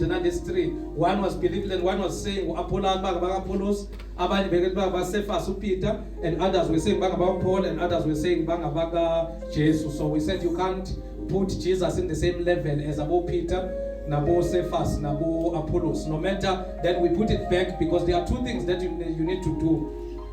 These three. One was believing and one was saying Apollos, Peter, and others were saying about Paul, and others were saying Jesus. So we said you can't put Jesus in the same level as about Peter, Nabo Cephas, Nabo Apollos. No matter, then we put it back, because there are two things that you need to do.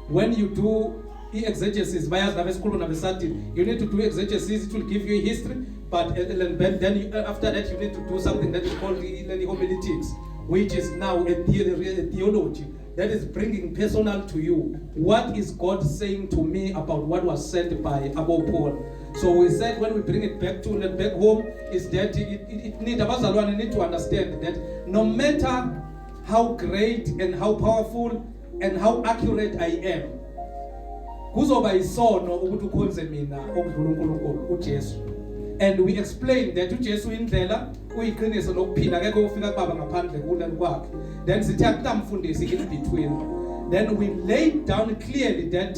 When you do exegesis, you need to do exegesis, it will give you a history, but then after that you need to do something that is called homiletics, which is now a theology that is bringing personal to you. What is God saying to me about what was said by Abba Paul? So we said when we bring it back home, is that it need to understand that no matter how great and how powerful and how accurate I am, kuzoba isono ukuthi ukhonze mina okudlula uNkulunkulu uJesu. And we explained that uJesu indlela uyiqiniso lokuphila, akekho ufika kuBaba ngaphandle kulani kwakhe. Then sithi akulamfundisi in between. Then we laid down clearly that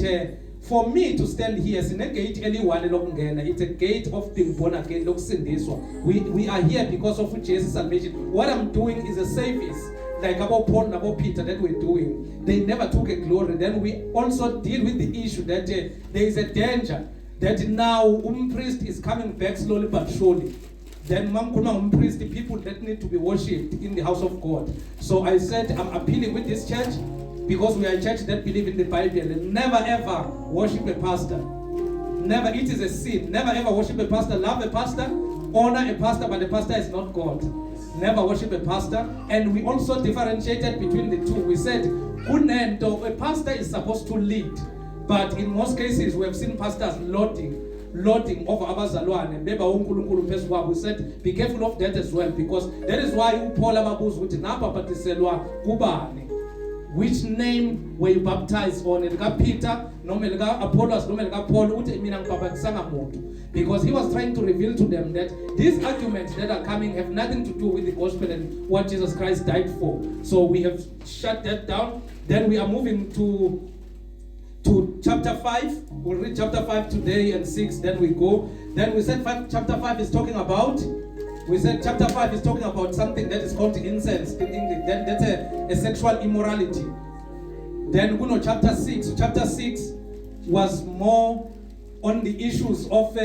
for me to stand here, sine gate eliwane lokungena, it's a gate of being born again, lokusindiswa. We are here because of Jesus' salvation. What I'm doing is a service, like about Paul and about Peter that we're doing. They never took a glory. Then we also deal with the issue that there is a danger that now priest is coming back slowly but surely. Then priest, the people that need to be worshipped in the house of God. So I said I'm appealing with this church, because we are a church that believe in the Bible, and never ever worship a pastor. Never, it is a sin. Never ever worship a pastor. Love a pastor, honor a pastor, but the pastor is not God. Never worship a pastor. And we also differentiated between the two. We said a pastor is supposed to lead, but in most cases we have seen pastors lording over abazalwane beba uNkulunkulu phezu kwabo. We said be careful of that as well, because that is why uPaul ababuza ukuthi napha baphathiselwa kubani, which name were you baptized on? Elika Peter, noma elika Apollos, noma elika Paul, uthi mina ngibaphatisanga muntu. Because he was trying to reveal to them that these arguments that are coming have nothing to do with the gospel and what Jesus Christ died for. So we have shut that down. Then we are moving to chapter 5. We'll read chapter 5 today and 6, then we go. Then we said chapter 5 is talking about, something that is called incense in English. Then that's a sexual immorality. Then chapter 6. So chapter 6 was more on the issues of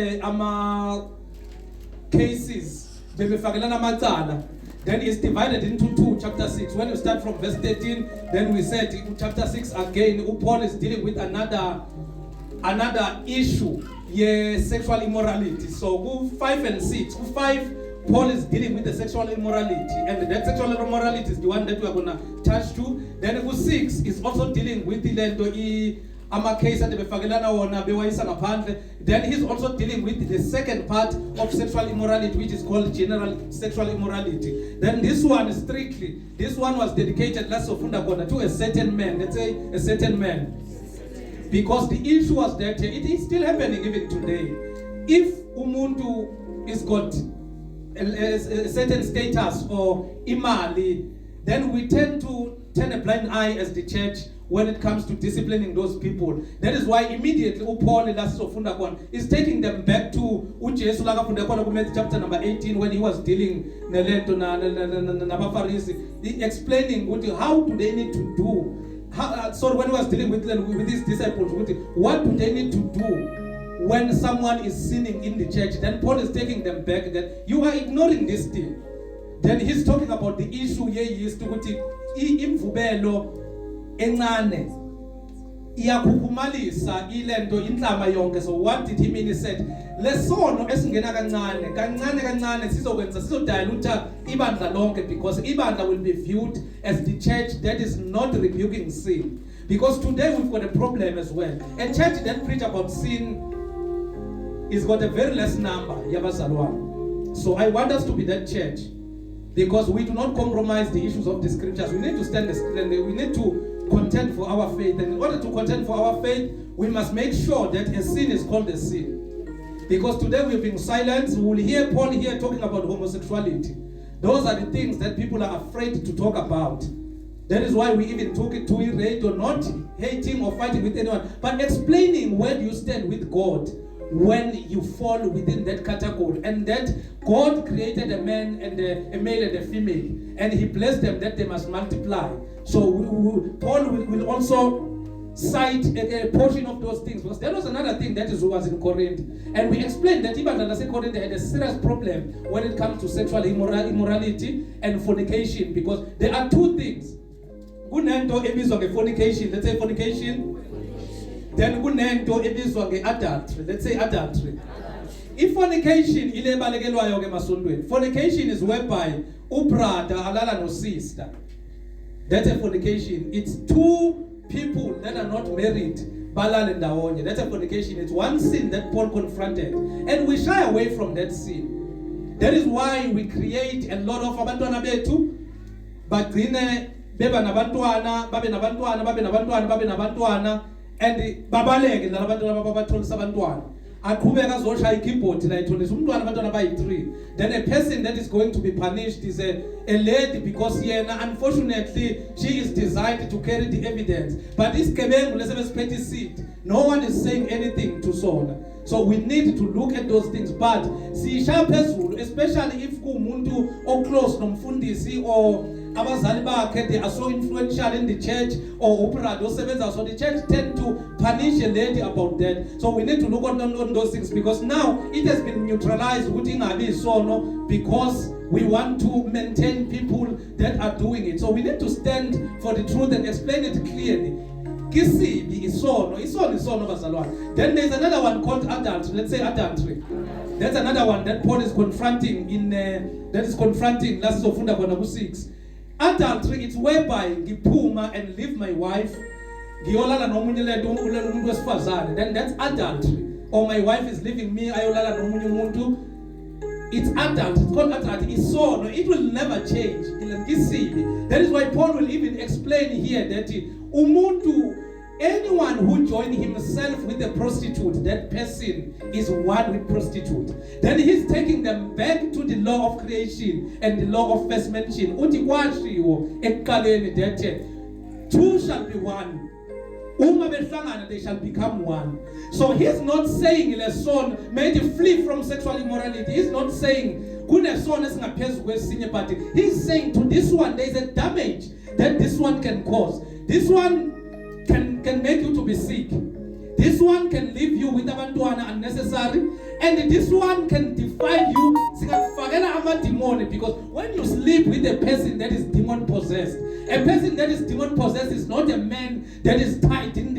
cases. Then it's divided into two, chapter 6. When you start from verse 13, then we said in chapter 6 again, Paul is dealing with another issue, sexual immorality. So 5 and 6. 5, Paul is dealing with the sexual immorality, and that sexual immorality is the one that we are going to touch to. Then 6 is also dealing with the case that then he's also dealing with the second part of sexual immorality, which is called general sexual immorality. Then this one was dedicated to a certain man. Let's say a certain man, because the issue was that it is still happening even today. If umuntu is got a certain status or imali, then we tend to turn a blind eye as the church when it comes to disciplining those people. That is why immediately Paul is taking them back to chapter number 18, when he was dealing explaining how do they need to do. So when he was dealing with his disciples, what do they need to do when someone is sinning in the church? Then Paul is taking them back that you are ignoring this thing. Then he's talking about the issue here is to imvubelo encane iyakhukumalisa ilento inhlama yonke. So what did he mean? He said lesono esingena kancane sizodilute ibandla lonke, because ibandla will be viewed as the church that is not rebuking sin. Because today we've got a problem as well. A church that preach about sin is got a very less number yabazalwane. So I want us to be that church, because we do not compromise the issues of the scriptures. We need to stand we need to contend for our faith, and in order to contend for our faith, we must make sure that a sin is called a sin. Because today we're being silenced. We will hear Paul here talking about homosexuality. Those are the things that people are afraid to talk about. That is why we even took it to radio, not hating or fighting with anyone, but explaining where do you stand with God. when you fall within that category, and that God created a man and a male and a female, and he blessed them that they must multiply. So Paul will also cite a portion of those things, because there was another thing that was in Corinth, and we explained that even under Corinth had a serious problem when it comes to sexual immorality and fornication, because there are two things. Kunento ebizwa nge-fornication, let's say fornication. Then kunento ebizwa nge-adultery, let's say adultery. If fornication ile ebalekelwayo ke masondweni, fornication is whereby ubrother alala no sister. That's a fornication. It's two people that are not married balale ndawonye. That's a fornication. It's one sin that Paul confronted, and we shy away from that sin. That is why we create a lot of abantwana bethu bagcine beba nabantwana, babe nabantwana, and babaleke nabantwana babatholisa abantwana. Aqhubeka azoshaya ikeyboard la ithonisa umntwana abantwana bayi3. Then a person that is going to be punished is a lady, because yena unfortunately she is designed to carry the evidence. But this gebengu lesebesiphethe seat, no one is saying anything to sona. So we need to look at those things. But sishaya phezulu, especially if kumuntu o close nomfundisi or abazali bakhe, they are so influential in the church, or ubrado sebenza, so the church tend to punish a lady about that. So we need to look on those things, because now it has been neutralized because we want to maintain people that are doing it. So we need to stand for the truth and explain it clearly. Then there's another one called adultery. Let's say adultery. That's another one that Paul is confronting last Sofunda Konabu 6. Adultery, it's whereby ngipuma and leave my wife, ngiyolala nomunye lento umuntu wesifazane, then that's adultery. Or my wife is leaving me, ayolala nomunye umuntu. It's adult. It's called adult. It's so no, it will never change. That is why Paul will even explain here that umuntu, anyone who joins himself with a prostitute, that person is one with prostitute. Then he's taking them back to the law of creation and the law of first mention. Uti kwashiwo ekuqaleni that two shall be one. Uma behlangana, they shall become one. So he's not saying le son made you flee from sexual immorality. He's not saying kune son esingaphezu kwesinye, but he's saying to this one there is a damage that this one can cause. This one can make you to be sick. This one can leave you with abantwana unnecessary, and this one can defile you. Because when you sleep with a person that is demon possessed, a person that is demon possessed is not a man that is tied in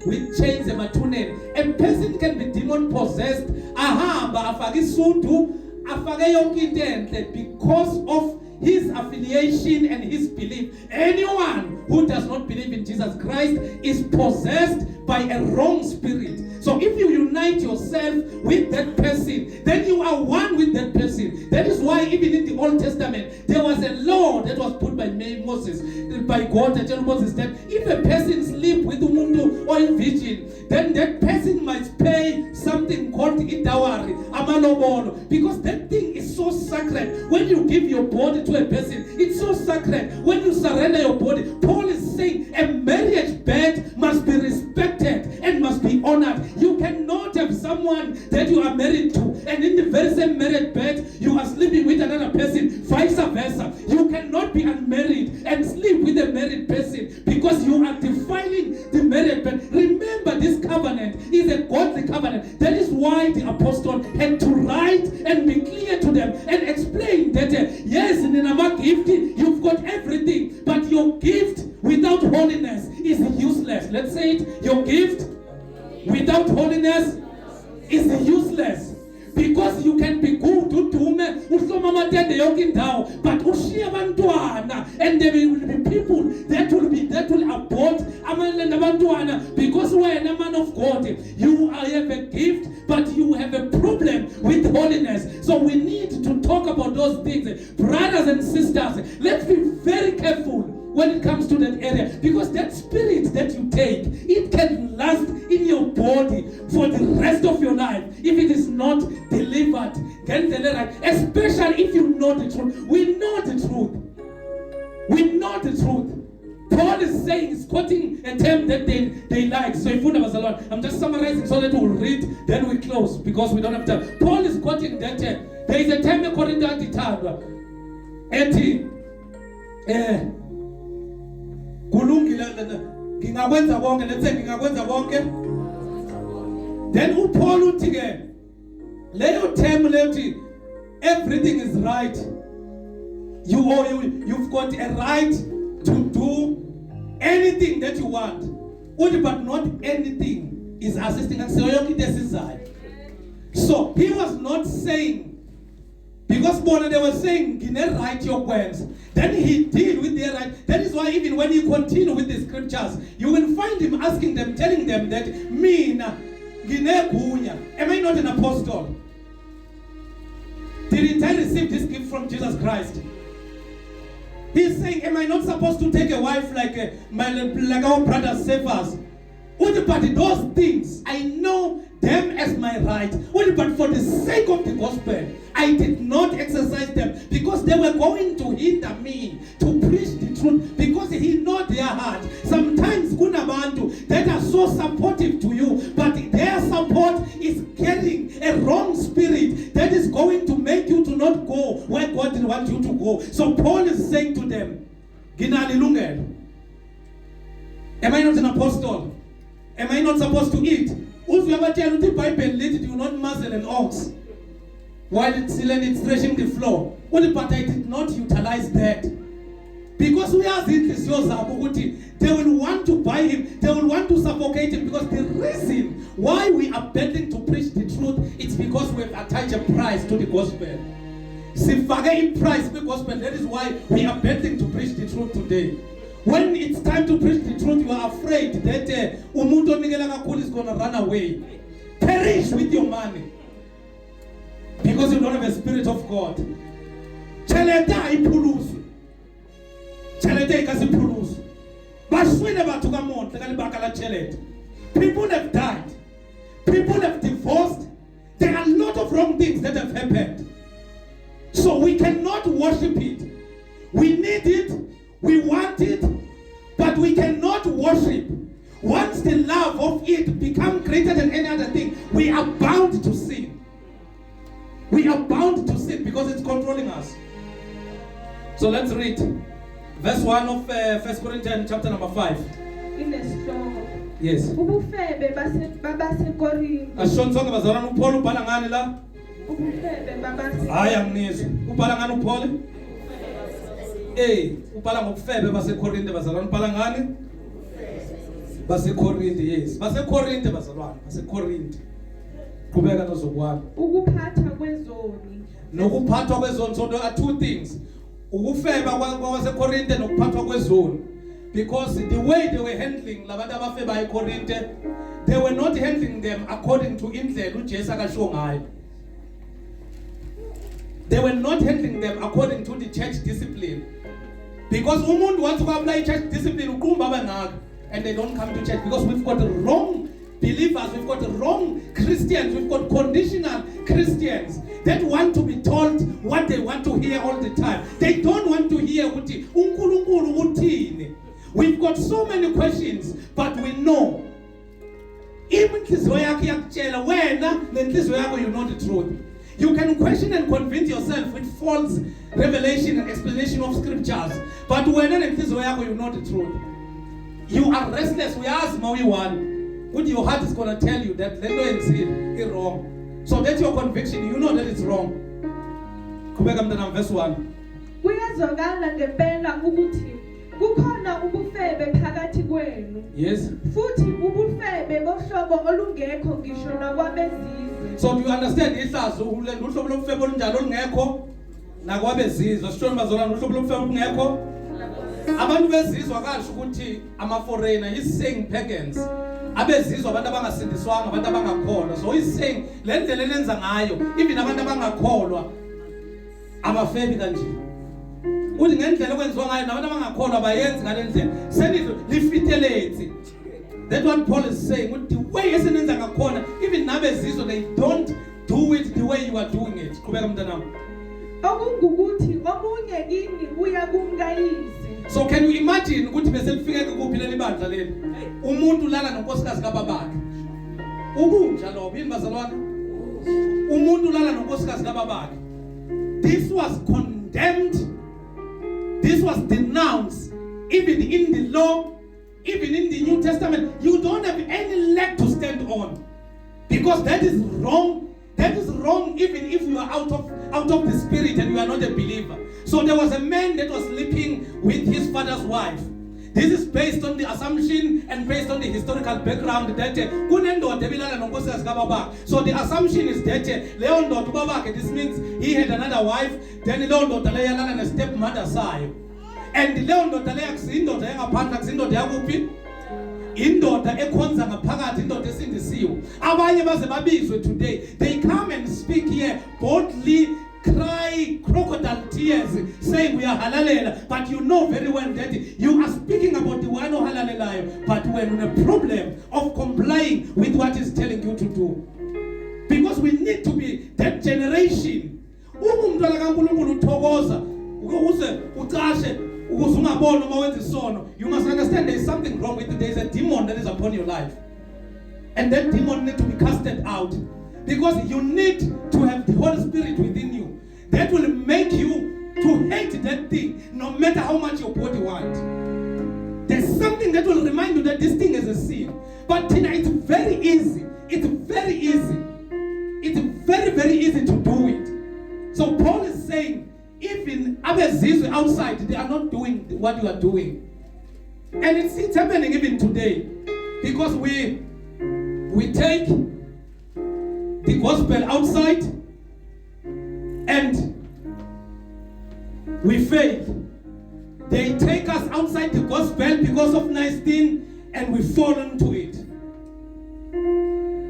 with chains and matunen. A person can be demon possessed, because of his affiliation and his belief. Anyone who does not believe in Jesus Christ is possessed by a wrong spirit. So if you unite yourself with that person, then you are one with that person. That is why even in the Old Testament, there was a law that was put by Moses, by God, that tells Moses that if a person sleeps with a mundu or a virgin, then that person must pay something called idawari, amalobolo, because that thing is so sacred. When you give your body to a person, it's so sacred. When you surrender your body, Paul is saying a marriage bed must be respected and must be honored. You cannot have someone that you are married to, and in the very same marriage bed, you are sleeping with another person, vice versa. You cannot be unmarried and sleep with a married person, because you are defiling the marriage bed. Remember, this covenant is a godly covenant. That is why the apostle had to write and be clear to them and explain that yes, in our gift, you've got everything, but your gift without holiness is useless. Let's say it. Your gift without holiness is useless. Because you can be good to but and there will be people that will abort because we are a man of God. You have a gift, but you have a problem with holiness. So we need to talk about those things, brothers and sisters. Let's be very careful when it comes to that area, because that spirit that you take, it can last in your body for the rest of your life if it is not delivered. Especially if you know the truth. We know the truth. We know the truth. Paul is saying, he's quoting a term that they like. So I'm just summarizing so that we'll read, then we close because we don't have time. Paul is quoting that term. There is a term according to Atitadwa. Eti kulungile ngingakwenza konke, let's say ngingakwenza konke. Then uPaul uthi ke leyo term lethi everything is right. You've got a right to do anything that you want. Only but not anything is assisting us. So he was not saying, because they were saying, right your words. Then he did with their right. That is why even when you continue with the scriptures, you will find him asking them, telling them that, am I not an apostle? Didn't I receive this gift from Jesus Christ? He's saying, am I not supposed to take a wife like our brother Cephas? But those things, I know them as my right. But for the sake of the gospel, I did not exercise them because they were going to hinder me to preach the truth because he knows their heart. Sometimes kunabantu that are so supportive to you, but their support is carrying a wrong spirit that is going to make you to not go where God wants you to go. So Paul is saying to them, Ginali lungelo. Am I not an apostle? Am I not supposed to eat? If you ever tell the Bible, do not muzzle an ox while it's threshing the floor. But I did not utilize that. Because we are in this, they will want to buy him, they will want to suffocate him, because the reason why we are begging to preach the truth, it's because we have attached a price to the gospel. Sifake price to the gospel. That is why we are begging to preach the truth today. When it's time to preach the truth, you are afraid that umuntu onikela kakhulu is going to run away. Perish with your money. Because you don't have a spirit of God. Cheleta ipulusu. Cheleta ikasipulusu. Baswele batuka monte kali bakala cheleta. People have died. People have divorced. There are a lot of wrong things that have happened. So we cannot worship it. We need it. We want it, but we cannot worship. Once the love of it becomes greater than any other thing, we are bound to sin. We are bound to sin because it's controlling us. So let's read verse 1 of 1 Corinthians chapter number 5. Yes. Ashonzonke bazalwane uPaul ubhala ngani la? Hayi angizwe. Ubhala ngani uPaul? Ubhala ngokufebe baseKorinte bazalwane, ubhala ngani? BaseKorinte, yes. BaseKorinte bazalwane, baseKorinte. Qhubeka nozokwami. Ukuphatha kwezoni. Nokuphathwa kwezoni. So there are two things. Ukufeba kwabaseKorinte nokuphathwa kwezoni. Because the way they were handling labantu abafeba eKorinte, they were not handling them according to indlela uJesu akasho ngayo. They were not handling them according to the church discipline. Because umuntu wants to apply church discipline and they don't come to church because we've got the wrong believers, we've got the wrong Christians, we've got conditional Christians that want to be told what they want to hear all the time. They don't want to hear uthi uNkulunkulu uthini. We've got so many questions, but we know even inhliziyo yakho iyakutshela wena nenhliziyo yakho you know the truth. You can question and convince yourself with false revelation and explanation of scriptures. But when you know the truth, you are restless. We ask one. What your heart is going to tell you that is wrong. So that's your conviction. You know that it's wrong. Verse 1. Kukhona ubufebe phakathi kwenu. Yes. Futhi ubufebe bohlobo olungekho ngisho nakwabezizwe. So do you understand ihlazo uhlobo lomfebe olunjalo olungekho nakwabezizwe? Sishona bazalwane uhlobo lomfebe olungekho. Abantu bezizwe akasho ukuthi ama foreigner, he's saying pagans. Abezizwe abantu abangasindiswanga, abantu abangakholwa. So he's saying le ndlela lenza ngayo even abantu abangakholwa abafebi kanje. Uthi ngendlela okwenziwa ngayo nabantu abangakholwa bayenze ngalendlela senizwe lifitelete. That's what Paul is saying. With the way esenenza ngakhona, even nabezizwe they don't do it the way you are doing it. Qhubeka mntanami. Okungukuthi omunye kini uya kumkayise. So can you imagine imagine ukuthi bese lifike kuphi leli bandla leli umuntu lala nonkosikazi kababakhe ukunja lobo yini bazalwane umuntu lala nonkosikazi kababakhe this was condemned, this was denounced even in the law, even in the New Testament. You don't have any leg to stand on because that is wrong. That is wrong even if you are out of the spirit and you are not a believer. So there was a man that was sleeping with his father's wife. This is based on the assumption and based on the historical background that so the assumption is that this means he had another wife, then a stepmother side. And indoda ekhonza ngaphakathi indoda esindisiwe abanye baze babizwe today they come and speak here boldly cry crocodile tears saying we are halalela but you know very well that you are speaking about the one ohalalelayo but we're in a problem of complying with what is telling you to do because we need to be that generation umntwana kaNkulunkulu uthokoza ukuze ucashe. You must understand there is something wrong with it. There is a demon that is upon your life. And that demon needs to be casted out. Because you need to have the Holy Spirit within you. That will make you to hate that thing no matter how much your body wants. There's something that will remind you that this thing is a sin. But it's very easy. It's very easy. It's very, very easy to do it. So Paul is saying, even others outside, they are not doing what you are doing. And it's happening even today. Because we take the gospel outside and we fail. They take us outside the gospel because of nice thing and we fall into it.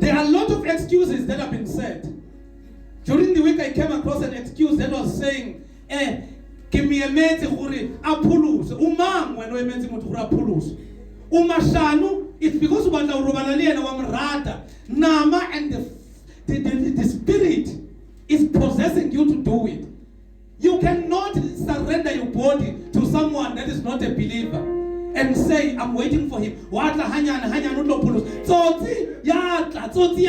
There are a lot of excuses that have been said. During the week I came across an excuse that was saying, give me a mate huri apulus. Umam when we met him to apulus. Umashanu, it's because of the Robanali and Wamrata. Nama and the spirit is possessing you to do it. You cannot surrender your body to someone that is not a believer and say, I'm waiting for him. Wata hanya no pulus. Tsotsi yata, tsotsi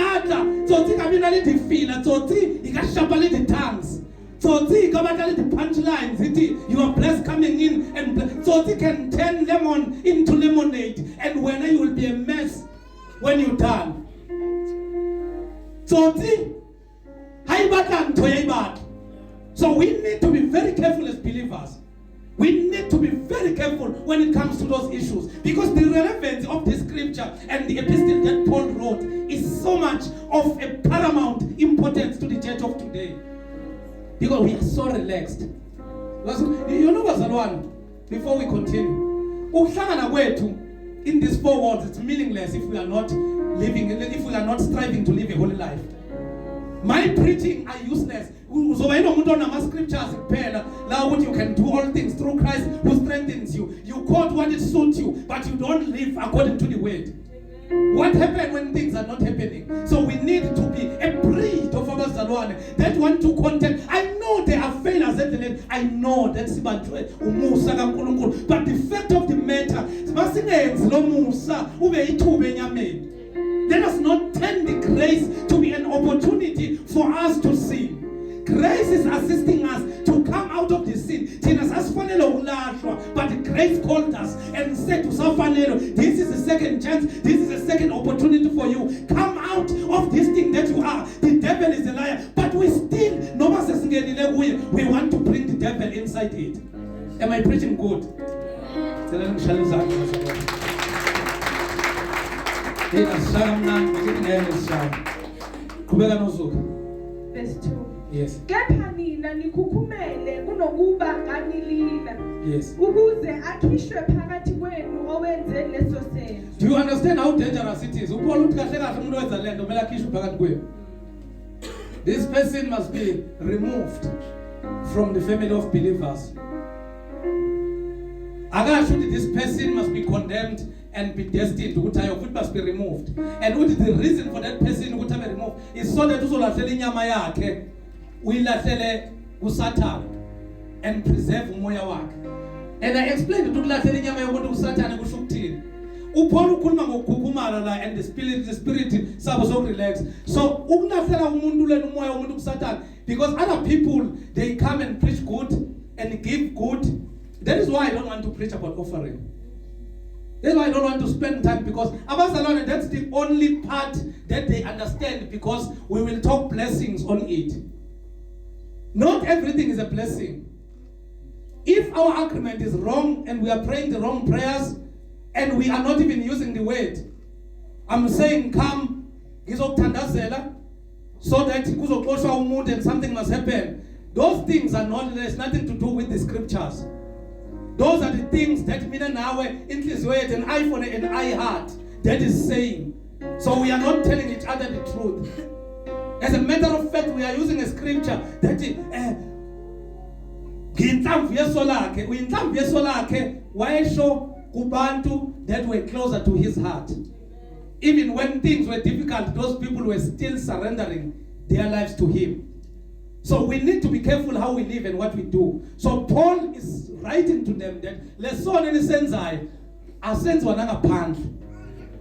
kabinali tifila, tsotsi ikashapali the tongues. Tsotsi kabatali the punchlines. You are blessed coming in and tsotsi can turn lemon into lemonade and when you will be a mess when you're done. Tsotsi haibatan toyaibat. So we need to be very careful as believers. We need to be very careful when it comes to those issues because the relevance of this scripture and the epistle that Paul wrote is so much of a paramount importance to the church of today because we are so relaxed. You know what's one? Before we continue, in these four words, it's meaningless if we are not living, if we are not striving to live a holy life. My preaching are useless. So I don't know scriptures you can do all things through Christ who strengthens you. You quote what it suits you, but you don't live according to the word. What happened when things are not happening? So we need to be a breed of our Zalwane that want to contend. I know there are failures at the land. I know that's but the fact of the matter, let us not turn the grace to be an opportunity for us to sin. Grace is assisting us to come out of the sin. But grace called us and said to Safanelo, this is a second chance, this is a second opportunity for you. Come out of this thing that you are. The devil is a liar. But we still, we want to bring the devil inside it. Am I preaching good? Verse 2. Yes. Kepha nina nikhukhumele kunokuba nganilila. Yes. Ukuze akhishwe phakathi kwenu owenze leso senzo. Do you understand how dangerous it is? This person must be removed from the family of believers. This person must be condemned and be destined. It must be removed. And what is the reason for that person to be removed? Is so that we will Satan and preserve umoya wake. And I explained ukuthi ukulahlela inyama yomuntu kusathane kusho ukuthini. uPaul ukhuluma ngokukhukhumala la and the spirit sabo so relax. So ukulahlela umuntu lena umoya womuntu kusathane because other people they come and preach good and give good. That is why I don't want to preach about offering. That's why I don't want to spend time because abazalwane, that's the only part that they understand because we will talk blessings on it. Not everything is a blessing. If our agreement is wrong and we are praying the wrong prayers and we are not even using the word, I'm saying come ngizokuthandazela so that kuzoxoshwa umuntu and something must happen. Those things are not, there's nothing to do with the scriptures. Those are the things that mina nawe inhliziyo yethu and eye for an eye heart that is saying. So we are not telling each other the truth. As a matter of fact, we are using a scripture that ngiyinhlamvu yeso lakhe, uyinhlamvu yeso lakhe wayesho kubantu that were closer to his heart. Even when things were difficult, those people were still surrendering their lives to him. So we need to be careful how we live and what we do. So Paul is writing to them that lesson enisenzayo asenziwa nangaphandle.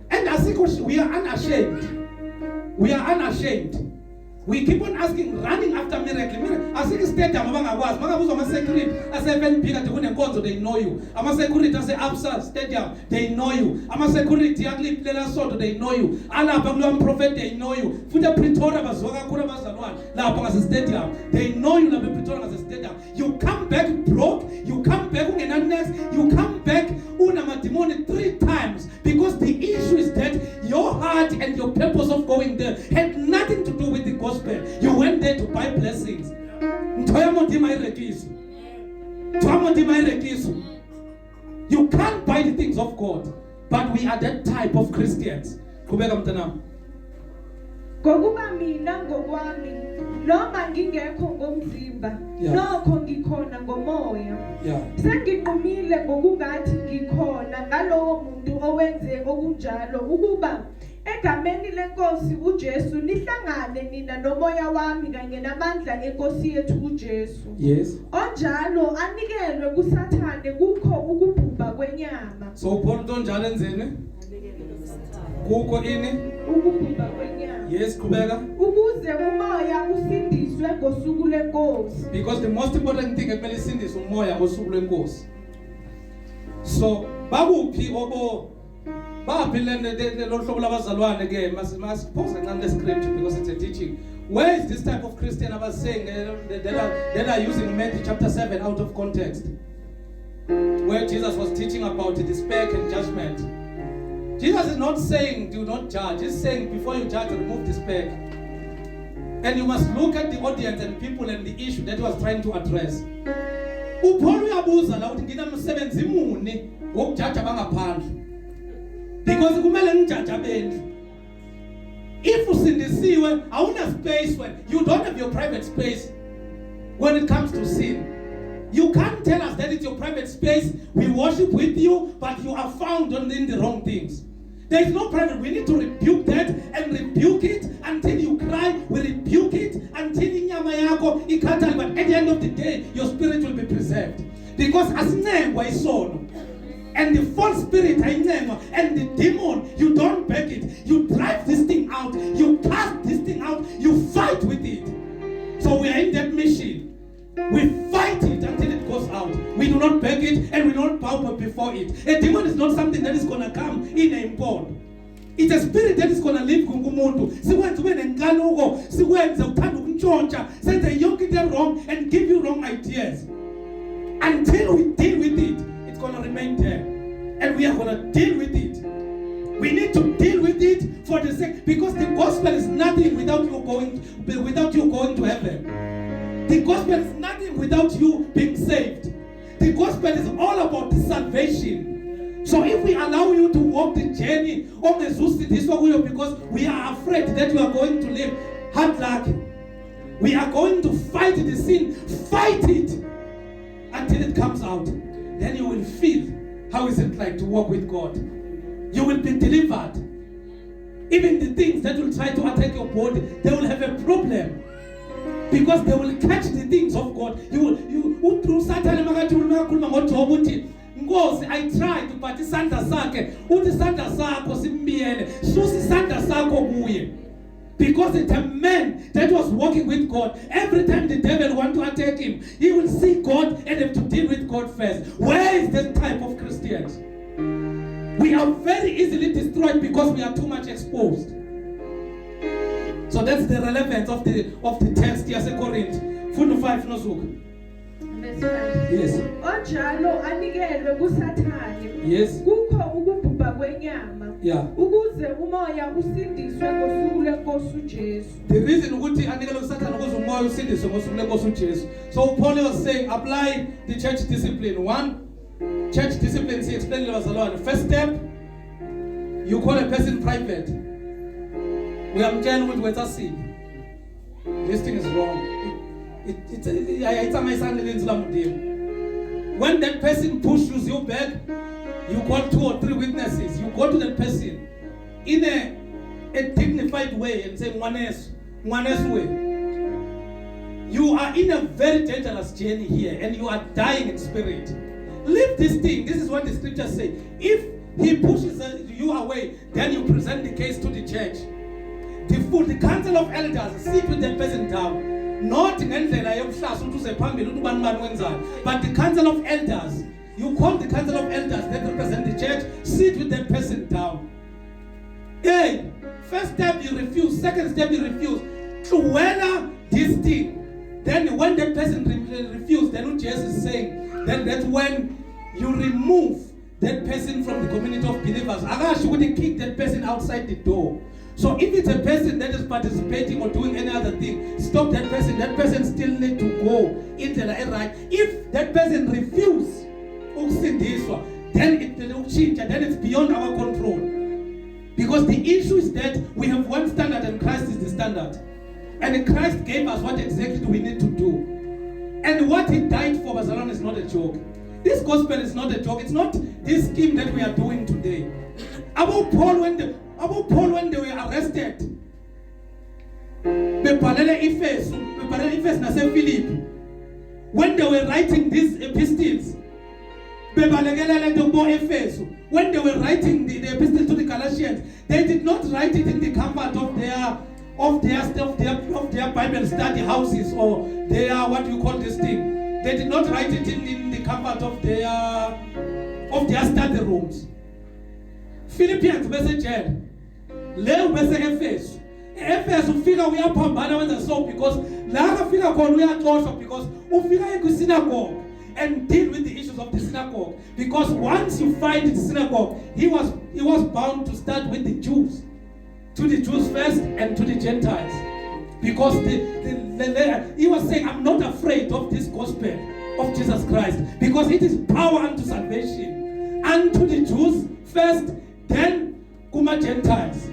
And asikho, we are unashamed. We are unashamed. We keep on asking, running after miracle. Asike stadium abangakwazi. Makabuza ama security ase-FNB kade kunenkonzo, they know you. Ama security ase-Absa stadium, they know you. Ama security yakuliphela sonto, they know you. Alapha kulo prophet, they know you. Futhi Pretoria baziwa kakhulu abazalwane lapha ngase stadium. They know you lapha Pretoria ngase stadium. You come back broke, you come back ungena next, you come back unamadimoni 3 times because the issue is that your heart and your purpose of going there had nothing to do with the gospel. You went there to buy blessings. You can't buy the things of God, but we are that type of Christians. Ngokuba mina ngokwami noma ngingekho ngomzimba nokho ngikhona ngomoya. Sengiqumile ngokungathi ngikhona ngalowo muntu owenze okunjalo ukuba egameni lenkosi uJesu nihlangane nina nomoya wami kanye namandla enkosi yethu uJesu. Yes. Onjalo anikelwe kuSathane kukho ukubhubha kwenyama. So Paul onjalo enzene? Kukho ini? Ukubhubha kwenyama. Yes, kubeka. Ukuze umoya usindiswe ngosuku lenkosi. Because the most important thing ekumele isindiswe umoya ngosuku lenkosi. So bakuphi obo baphilene lo hlobo labazalwane ke masiphosa kancane le scripture because it's a teaching. Where is this type of Christian about saying that are using Matthew chapter 7 out of context, where Jesus was teaching about the speck and judgment? Jesus is not saying do not judge. He's saying before you judge, remove the speck. And you must look at the audience and people and the issue that he was trying to address. uPaul uyabuza la uthi ngina umsebenzi muni wokujudge abangaphandle, because kumele ngijudge abendlu. If usindisiwe awuna space when you don't have your private space when it comes to sin. You can't tell us that it's your private space. We worship with you, but you are found in the wrong things. There is no private. We need to rebuke that and rebuke it until you cry. We rebuke it until inyama yako ikhathali. But at the end of the day, your spirit will be preserved. Because asincengwa isono. And the false spirit and the demon, you don't beg it. You drive this thing out. You cast this thing out. You fight with it. So we are in that mission. We fight it until it goes out. We do not beg it and we do not bow before it. A demon is not something that is going to come in a pond. It's a spirit that is going to live kumuntu. Sikwenze ube nenkanuko, sikwenze uthanda ukuntshontsha, senze yonke into wrong and give you wrong ideas. Until we deal with it, it's going to remain there. And we are going to deal with it. We need to deal with it for the sake, because the gospel is nothing without you going to heaven. The gospel is nothing without you being saved. The gospel is all about the salvation. So if we allow you to walk the journey because we are afraid that you are going to live hard luck, we are going to fight the sin. Fight it until it comes out. Then you will feel how is it like to walk with God. You will be delivered. Even the things that will try to attack your body, they will have a problem. Because they will catch the things of God. Through Satan, I tried, but isandla sakhe uthi isandla sakho simbiyele susa isandla sakho kuye. Because it's a man that was walking with God. Every time the devil want to attack him, he will see God and have to deal with God first. Where is this type of Christians? We are very easily destroyed because we are too much exposed. So that's the relevance of the text here, 2 Corinthians 4:5 nozuka. Yes. Onjalo anikelwe kuSathane. Yes. Kukho ukubhubha kwenyama. Yeah. Ukuze umoya usindiswe ngosuku lenkosi uJesu. The reason ukuthi anikelwe kuSathane ukuze umoya usindiswe ngosuku lenkosi uJesu. So Paul was saying apply the church discipline. One, church discipline he explained bazalwane. First step, you call a person private. We are telling with what's a sin. This thing is wrong. When that person pushes you back, you call 2 or 3 witnesses. You go to that person in a dignified way and say, one way. You are in a very dangerous journey here and you are dying in spirit. Leave this thing. This is what the scriptures say. If he pushes you away, then you present the case to the church. The council of elders sit with that person down. Not in ngendlela yokuhlasa ukuthi uze phambili ukuthi ubani bani wenzani, but the council of elders, you call the council of elders that represent the church, sit with that person down. Hey, first step you refuse, second step you refuse to weather this thing. Then when that person refuses, then what Jesus is saying, then that's when you remove that person from the community of believers. Agash would kick that person outside the door. So if it's a person that is participating or doing any other thing, stop that person. That person still need to go into the right. If that person refuses, then it will change and then it's beyond our control. Because the issue is that we have one standard and Christ is the standard. And Christ gave us what exactly we need to do. And what he died for, Bazalon, is not a joke. This gospel is not a joke. It's not this scheme that we are doing today. About Paul when they were arrested, when they were writing these epistles, when they were writing the epistle to the Galatians, they did not write it in the comfort of their Bible study houses or their what you call this thing. They did not write it in the comfort of their study rooms. Philippians message leo bese Efeso ufika uyaphambana wenza so because la afika khona uyaxoshwa because ufika esynagogue and deal with the issues of the synagogue, because once you find the synagogue, he was bound to start with the Jews, to the Jews first and to the Gentiles, because he was saying, I'm not afraid of this gospel of Jesus Christ, because it is power unto salvation unto the Jews first, then kuma Gentiles.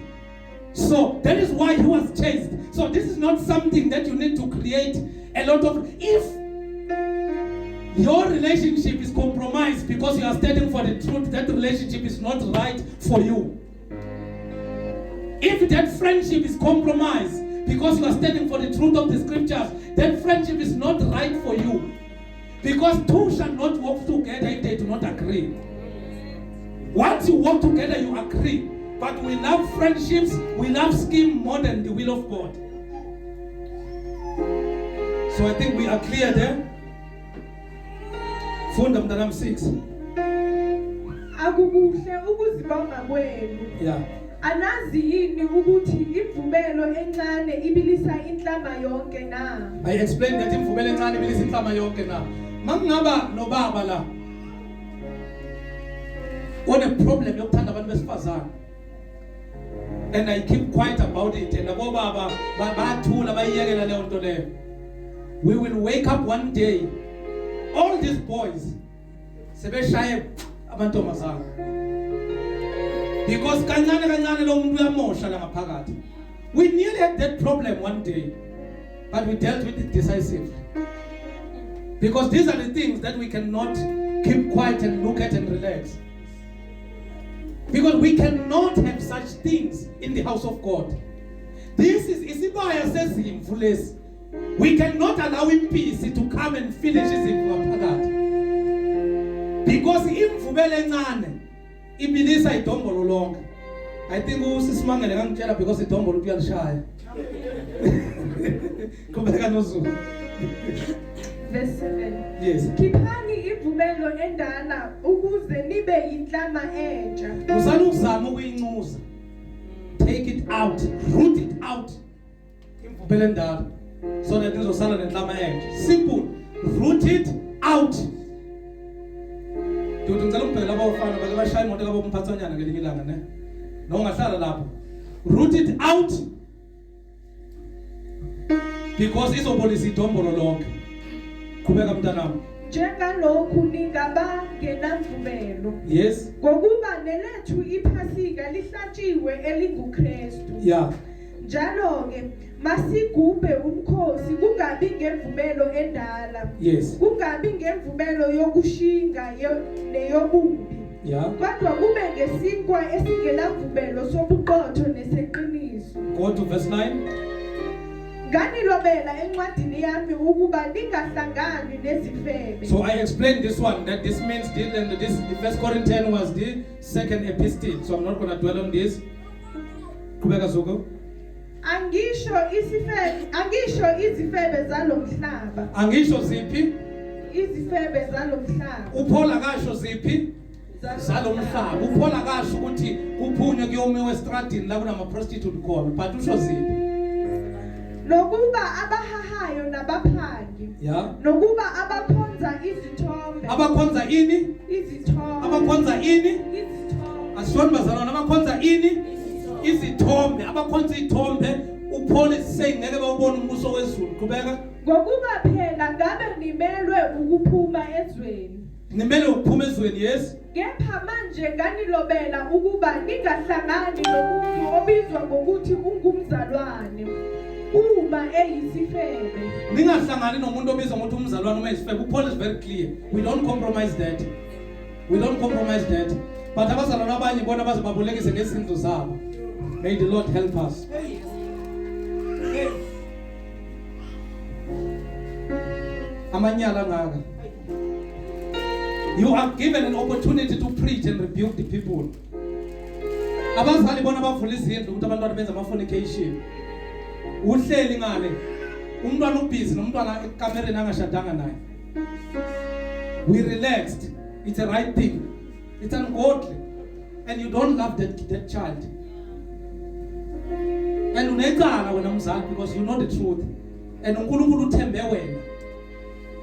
So that is why he was chased. So this is not something that you need to create a lot of. If your relationship is compromised because you are standing for the truth, that relationship is not right for you. If that friendship is compromised because you are standing for the truth of the scriptures, that friendship is not right for you. Because two shall not walk together if they do not agree. Once you walk together, you agree. But we love friendships, we love scheme more than the will of God. So I think we are clear there. Funda mntanam 6. Akukuhle ukuzibonga kwenu. Yeah. Anazi yini ukuthi imvubelo encane ibilisa inhlama yonke na? I explained that imvubelo encane ibilisa inhlama yonke na. Mangaba nobaba la. One problem yokuthanda abantu besifazana. And I keep quiet about it. And we will wake up one day, all these boys, because we nearly had that problem one day, but we dealt with it decisively. Because these are the things that we cannot keep quiet and look at and relax. Because we cannot have such things in the house of God. This is Isibaya says him, Fules. We cannot allow impisi to come and finish izimvu ngaphakathi. Because imvubelo encane ibilisa idombolo lonke. I think usisimangele ngangitshela because idombolo uyalishaya. Kubeka noZulu. Verse 7. Yes. Khiphani imvubelo endala ukuze nibe inhlama entsha. Uzama ukuzama ukuyincuza. Take it out, root it out. Imvubelo endala so that izosala nenhlama entsha. Simple. Root it out. Dudu ngicela umbheke labo bafana bake bashaya imoto kabo kumphathanyana ngelinye ilanga ne. Nongahlala lapho. Root it out. Because izobolisa idombolo lonke. Kubeka mntanami. Njengalokhu ningabangenamvubelo. Yes. Ngokuba nelethu iphasika lihlatshiwe elinguKristu. Yeah. Njalo ke masigubhe umkhosi kungabi ngemvubelo endala. Yes. Kungabi ngemvubelo yokushinga neyobubi. Yeah. Kodwa kube ngesinkwa esingenamvubelo sobuqotho neseqiniso. Go to verse 9. Nganilobela encwadini yami ukuba ningahlangani nezifebe. So I explained this one that this means still and this First Corinthians was the second epistle. So I'm not going to dwell on this. Kubeka zuko. Angisho izifebe zalomhlaba. Angisho ziphi? Izifebe zalomhlaba. UPaul akasho ziphi? Zalomhlaba. UPaul akasho ukuthi kuphunywe kuyomiwe estradini la kunama prostitute khona. But usho ziphi? Nokuba abahahayo nabaphangi. Yeah. Nokuba abakhonza izithombe. Abakhonza ini? Izithombe. Abakhonza ini? Izithombe. Asifuni bazalwana abakhonza ini? Izithombe. Abakhonza izithombe. uPaul is saying ngeke bawubona umbuso wezulu. Qhubeka. Ngokuba phela ngabe nimelwe ukuphuma ezweni. Nimele ukuphuma ezweni, yes. Kepha manje nganilobela ukuba ningahlangani nomuntu obizwa ngokuthi ungumzalwane uma eyisifebe. Ningahlangani nomuntu obizwa ngokuthi umzalwane uma eyisifebe. uPaul is very clear. We don't compromise that. We don't compromise that. But abazalwane abanye bona baze babolekise ngezinto zabo. May the Lord help us. Amanyala ngaka. You are given an opportunity to preach and rebuke the people. Abazali bona bavula izindlu ukuthi abantwana benza ama fornication. Uhleli ngale. Umntwana ubusy nomntwana ekamereni angashadanga naye. We relaxed. It's a right thing. It's ungodly. And you don't love that child. And unecala wena mzali because you know the truth. And uNkulunkulu uthembe wena.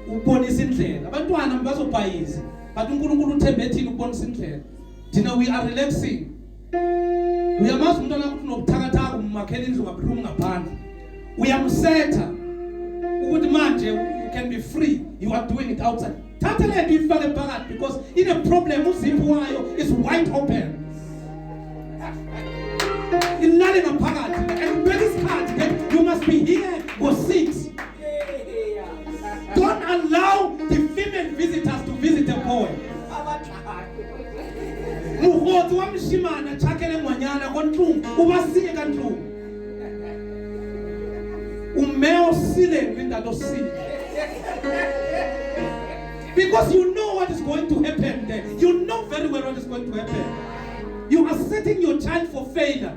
Ubonisa indlela. Abantwana bazobhayiza. But uNkulunkulu uthembe thina ukubonisa indlela. Thina we are relaxing. Uyamazi umntwana ukuthi nobuthakathaka umakhela indlu ngaphumu ngaphandle. Uyamsetha ukuthi manje you can be free. You are doing it outside. Thatha le nto ifake phakathi because in a problem uzipho wayo is wide open. Ilale ngaphakathi and when it's hard you must be here for 6. Don't allow the female visitors to visit a boy. Muhoti wa mshimana chakele ngwanyana kontlungu ubasiye kantlungu. Umeo sile ngindalo sile. Because you know what is going to happen there. You know very well what is going to happen. You are setting your child for failure.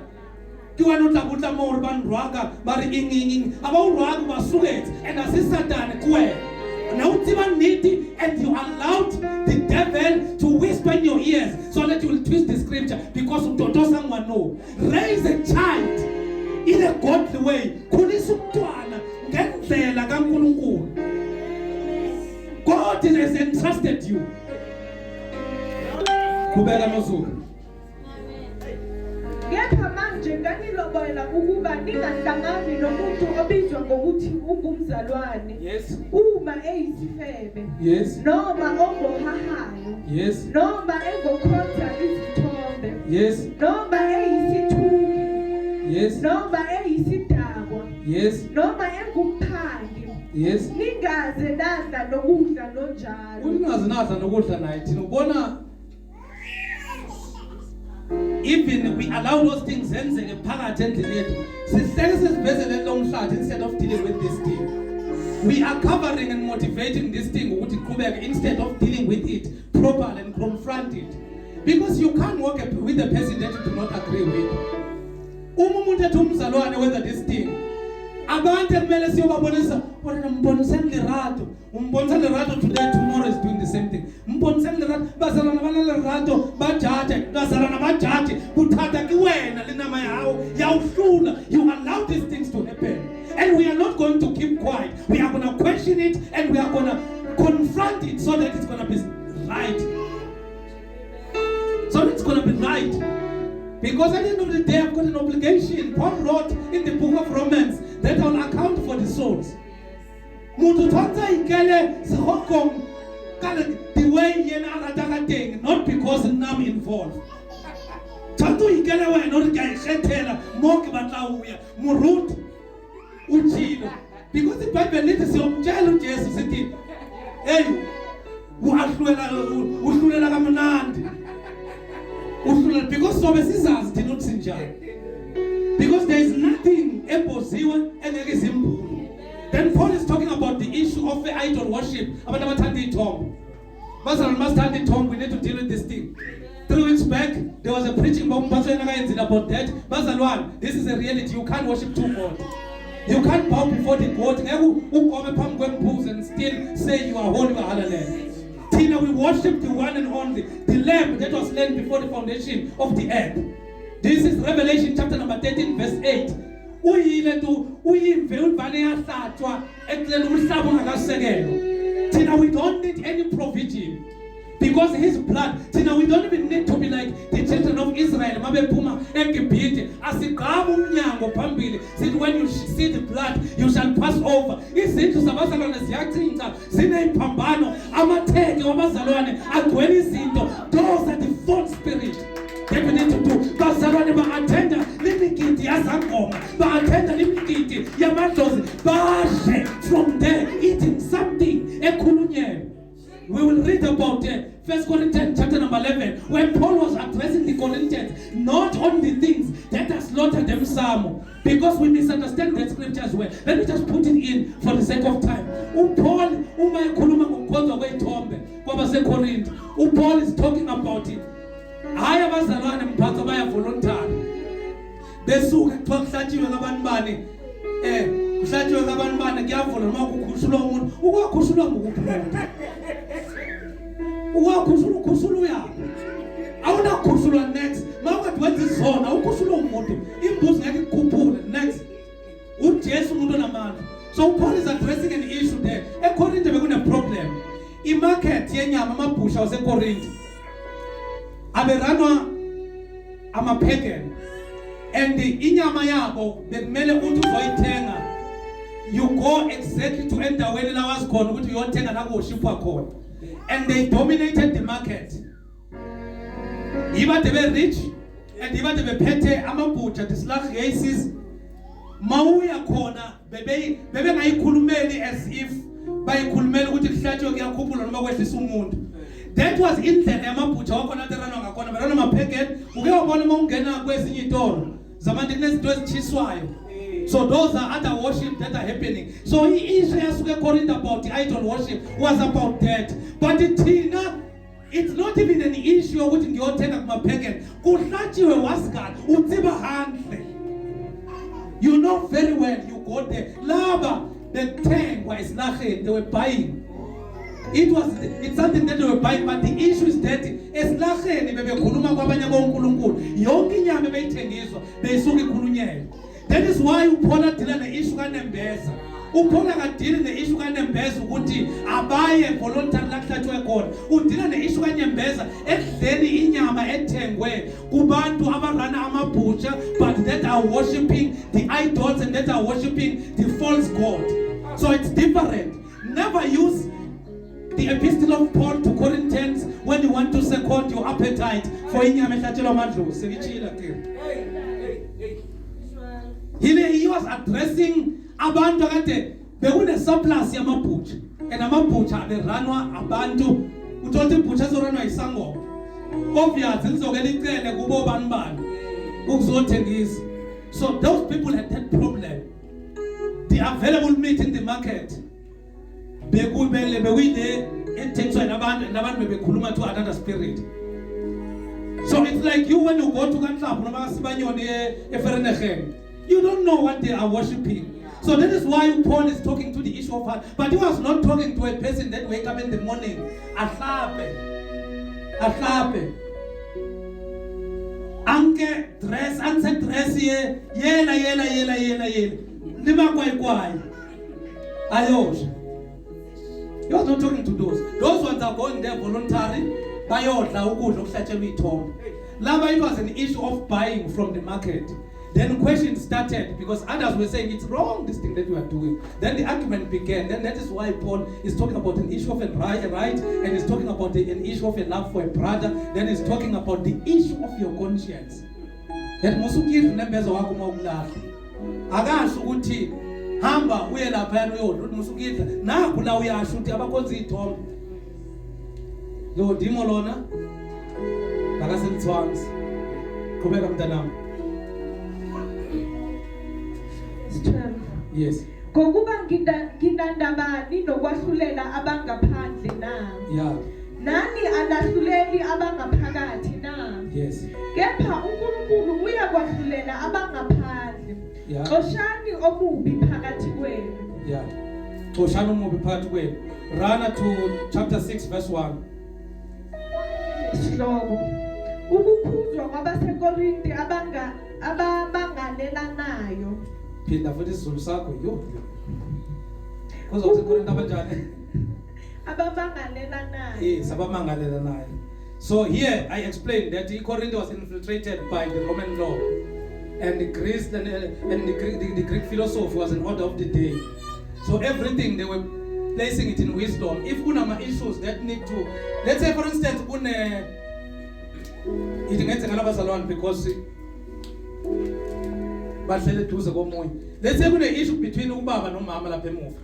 You are not about to more bandwaga, but in about rag basuget and assistant kwe. Now even needy and you allowed the devil to whisper in your ears so that you will twist the scripture because of don't someone know. Raise a child in a godly way. God has entrusted you. Kubela mazulu. Kepha manje nganilobela ukuba ningahlangani nomuntu obizwa ngokuthi ungumzalwane. Yes. Uma eyisifebe. Yes. Noma ongohahayo. Yes. Noma engokhonza izithombe. Yes. Noma eyisithuki. Yes. Noma eyisidakwa. Yes. Noma engumphangi. Yes. Ningaze nadla nokudla nonjalo. Uningaze nadla nokudla naye thina ubona even we allow those things zenzeke phakathi endlini yethu sihleke sesibhezele lomhlathi instead of dealing with this thing. We are covering and motivating this thing ukuthi iqhubeke instead of dealing with it properly and confront it, because you can't work with a person that you do not agree with. Umuntu ethi umzalwane wenza this thing, abantu ekumele siyobabonisa bona mbonisa lerato, umbonisa lerato today, tomorrow is doing the same thing. Mbonisa lerato bazalana bana lerato bajaje, bazalana bajaje kuthatha kiwena linama yawo yawuhlula. You allow these things to happen, and we are not going to keep quiet. We are going to question it and we are going to confront it so that it's going to be right. So it's going to be right. Because at the end of the day, I've got an obligation. Paul wrote in the book of Romans that I will account for the souls. The way not because I'm involved. Because the Bible leads us to Jesus said, hey, because so scissors did not sin. Because there is nothing impossible and there is impossible. Then Paul is talking about the issue of the idol worship. We need to deal with this thing. 3 weeks back, there was a preaching about that. This is a reality. You can't worship two gods. You can't bow before the God and still say you are holy. We worship the one and only, the Lamb that was slain before the foundation of the earth. This is Revelation chapter number 13, verse 8. We don't need any provision. Because his blood, we don't even need to be like the children of Israel. When you see the blood, you shall pass over. Those are the false spirits that we need to do. From there, eating something. We will read about 1 Corinthians chapter number 11, when Paul was addressing the Corinthians, not on the things that have slaughtered them some, because we misunderstand that scripture as well. Let me just put it in for the sake of time. Paul is talking about it. Next. So Paul is addressing an issue there. According to a problem. In market, I'm a pagan. And the inyama yabo bekumele uthi uzoyithenga, you go exactly to endaweni la was khona ukuthi uyothenga la kushipwa khona, and they dominated the market. Iba they rich and iba they bephethe amabutha the slave races. Mawuya khona bebe ngayikhulumeli as if bayikhulumela ukuthi kuhlatshwe kuyakhuphula noma kwehlisa umuntu. That was indlela yamabutha wakhona terana ngakhona bana mapheket uke wabona mawungena kwezinye itoro zabantu kunezinto ezichiswayo. So those are other worship that are happening. So he is according about the idol worship was about that. But the Tina, it's not even an issue with ngiyothenga kumapheket. Kuhlatshiwe wasgad utsiba handle. You know very well, you go there. Laba the thing was nothing, they were buying. It's something that they were buying, but the issue is that esilaheni bebekhuluma kwabanye bonkulunkulu yonke inyama beyithengiswa beyisuka ikhulunyelwe. That is why uPaul adila ne-issue kaNembeza. uPaul akadili ne-issue kaNembeza ukuthi abaye voluntary la kuhlatshwe khona. Udila ne-issue kaNembeza ekudleni inyama ethengwe kubantu abarana amabutcher but that are worshiping the idols and that are worshiping the false god. So it's different. Never use the epistle of Paul to Corinthians when you want to second your appetite for inyama ehlatshelwa amadlozi. He was addressing abantu akade bekune surplus yamabutcha and amabutcha aberanwa abantu uthola ibutcha ezoranwa isangoma obvious lizokela icele kubo banibani ukuzothengisa. So those people had that problem. The available meat in the market bekuyile ethengiswa nabantu bebekhuluma to another spirit. So it's like you when you go to Kanhlapho noma kaSibanyoni eFernegem, you don't know what they are worshiping. So that is why Paul is talking to the issue of heart. But he was not talking to a person that wake up in the morning ahlape anke dress anse dress yela liba kwai ayosha. He was not talking to those ones are going there voluntary bayodla ukudla okuhlatshelwa ithombe. Laba it was an issue of buying from the market. Then questions started because others were saying it's wrong, this thing that you are doing. Then the argument began. Then that is why Paul is talking about an issue of a right, and he's talking about an issue of a love for a brother. Then he's talking about the issue of your conscience. That musukiri nembezo wako mawulahla. Akasho ukuthi hamba uye lapha yana uyodla musukidla nakho la uyasho ukuthi abakhonza ithombe. Lo dimo lona akaselithwanzi. Qhubeka mntanami. Yes. Ngokuba nginandabani nokwahlulela abangaphandle na. Yeah. Nani alahluleli abangaphakathi na. Yes. Kepha uNkulunkulu uyakwahlulela abangaphandle. Yeah. Xoshani omubi phakathi kwenu. Yeah. Xoshani omubi phakathi kwenu. Run to chapter 6 verse 1. Sihloko. Ukukhuzwa kwabaseKorinte abanganelanayo. Phinda futhi isizulu sakho yo. Kuzothi eKorinte abanjani? Abamangalelanayo. Yes, abamangalelanayo. So here I explained that Corinth was infiltrated by the Roman law, and the Greece and the Greek philosophy was an order of the day. So everything they were placing it in wisdom. If kuna issues that need to, let's say for instance, because bahlele duze komunye. Let's say kune issue between ubaba nomama lapha emuva.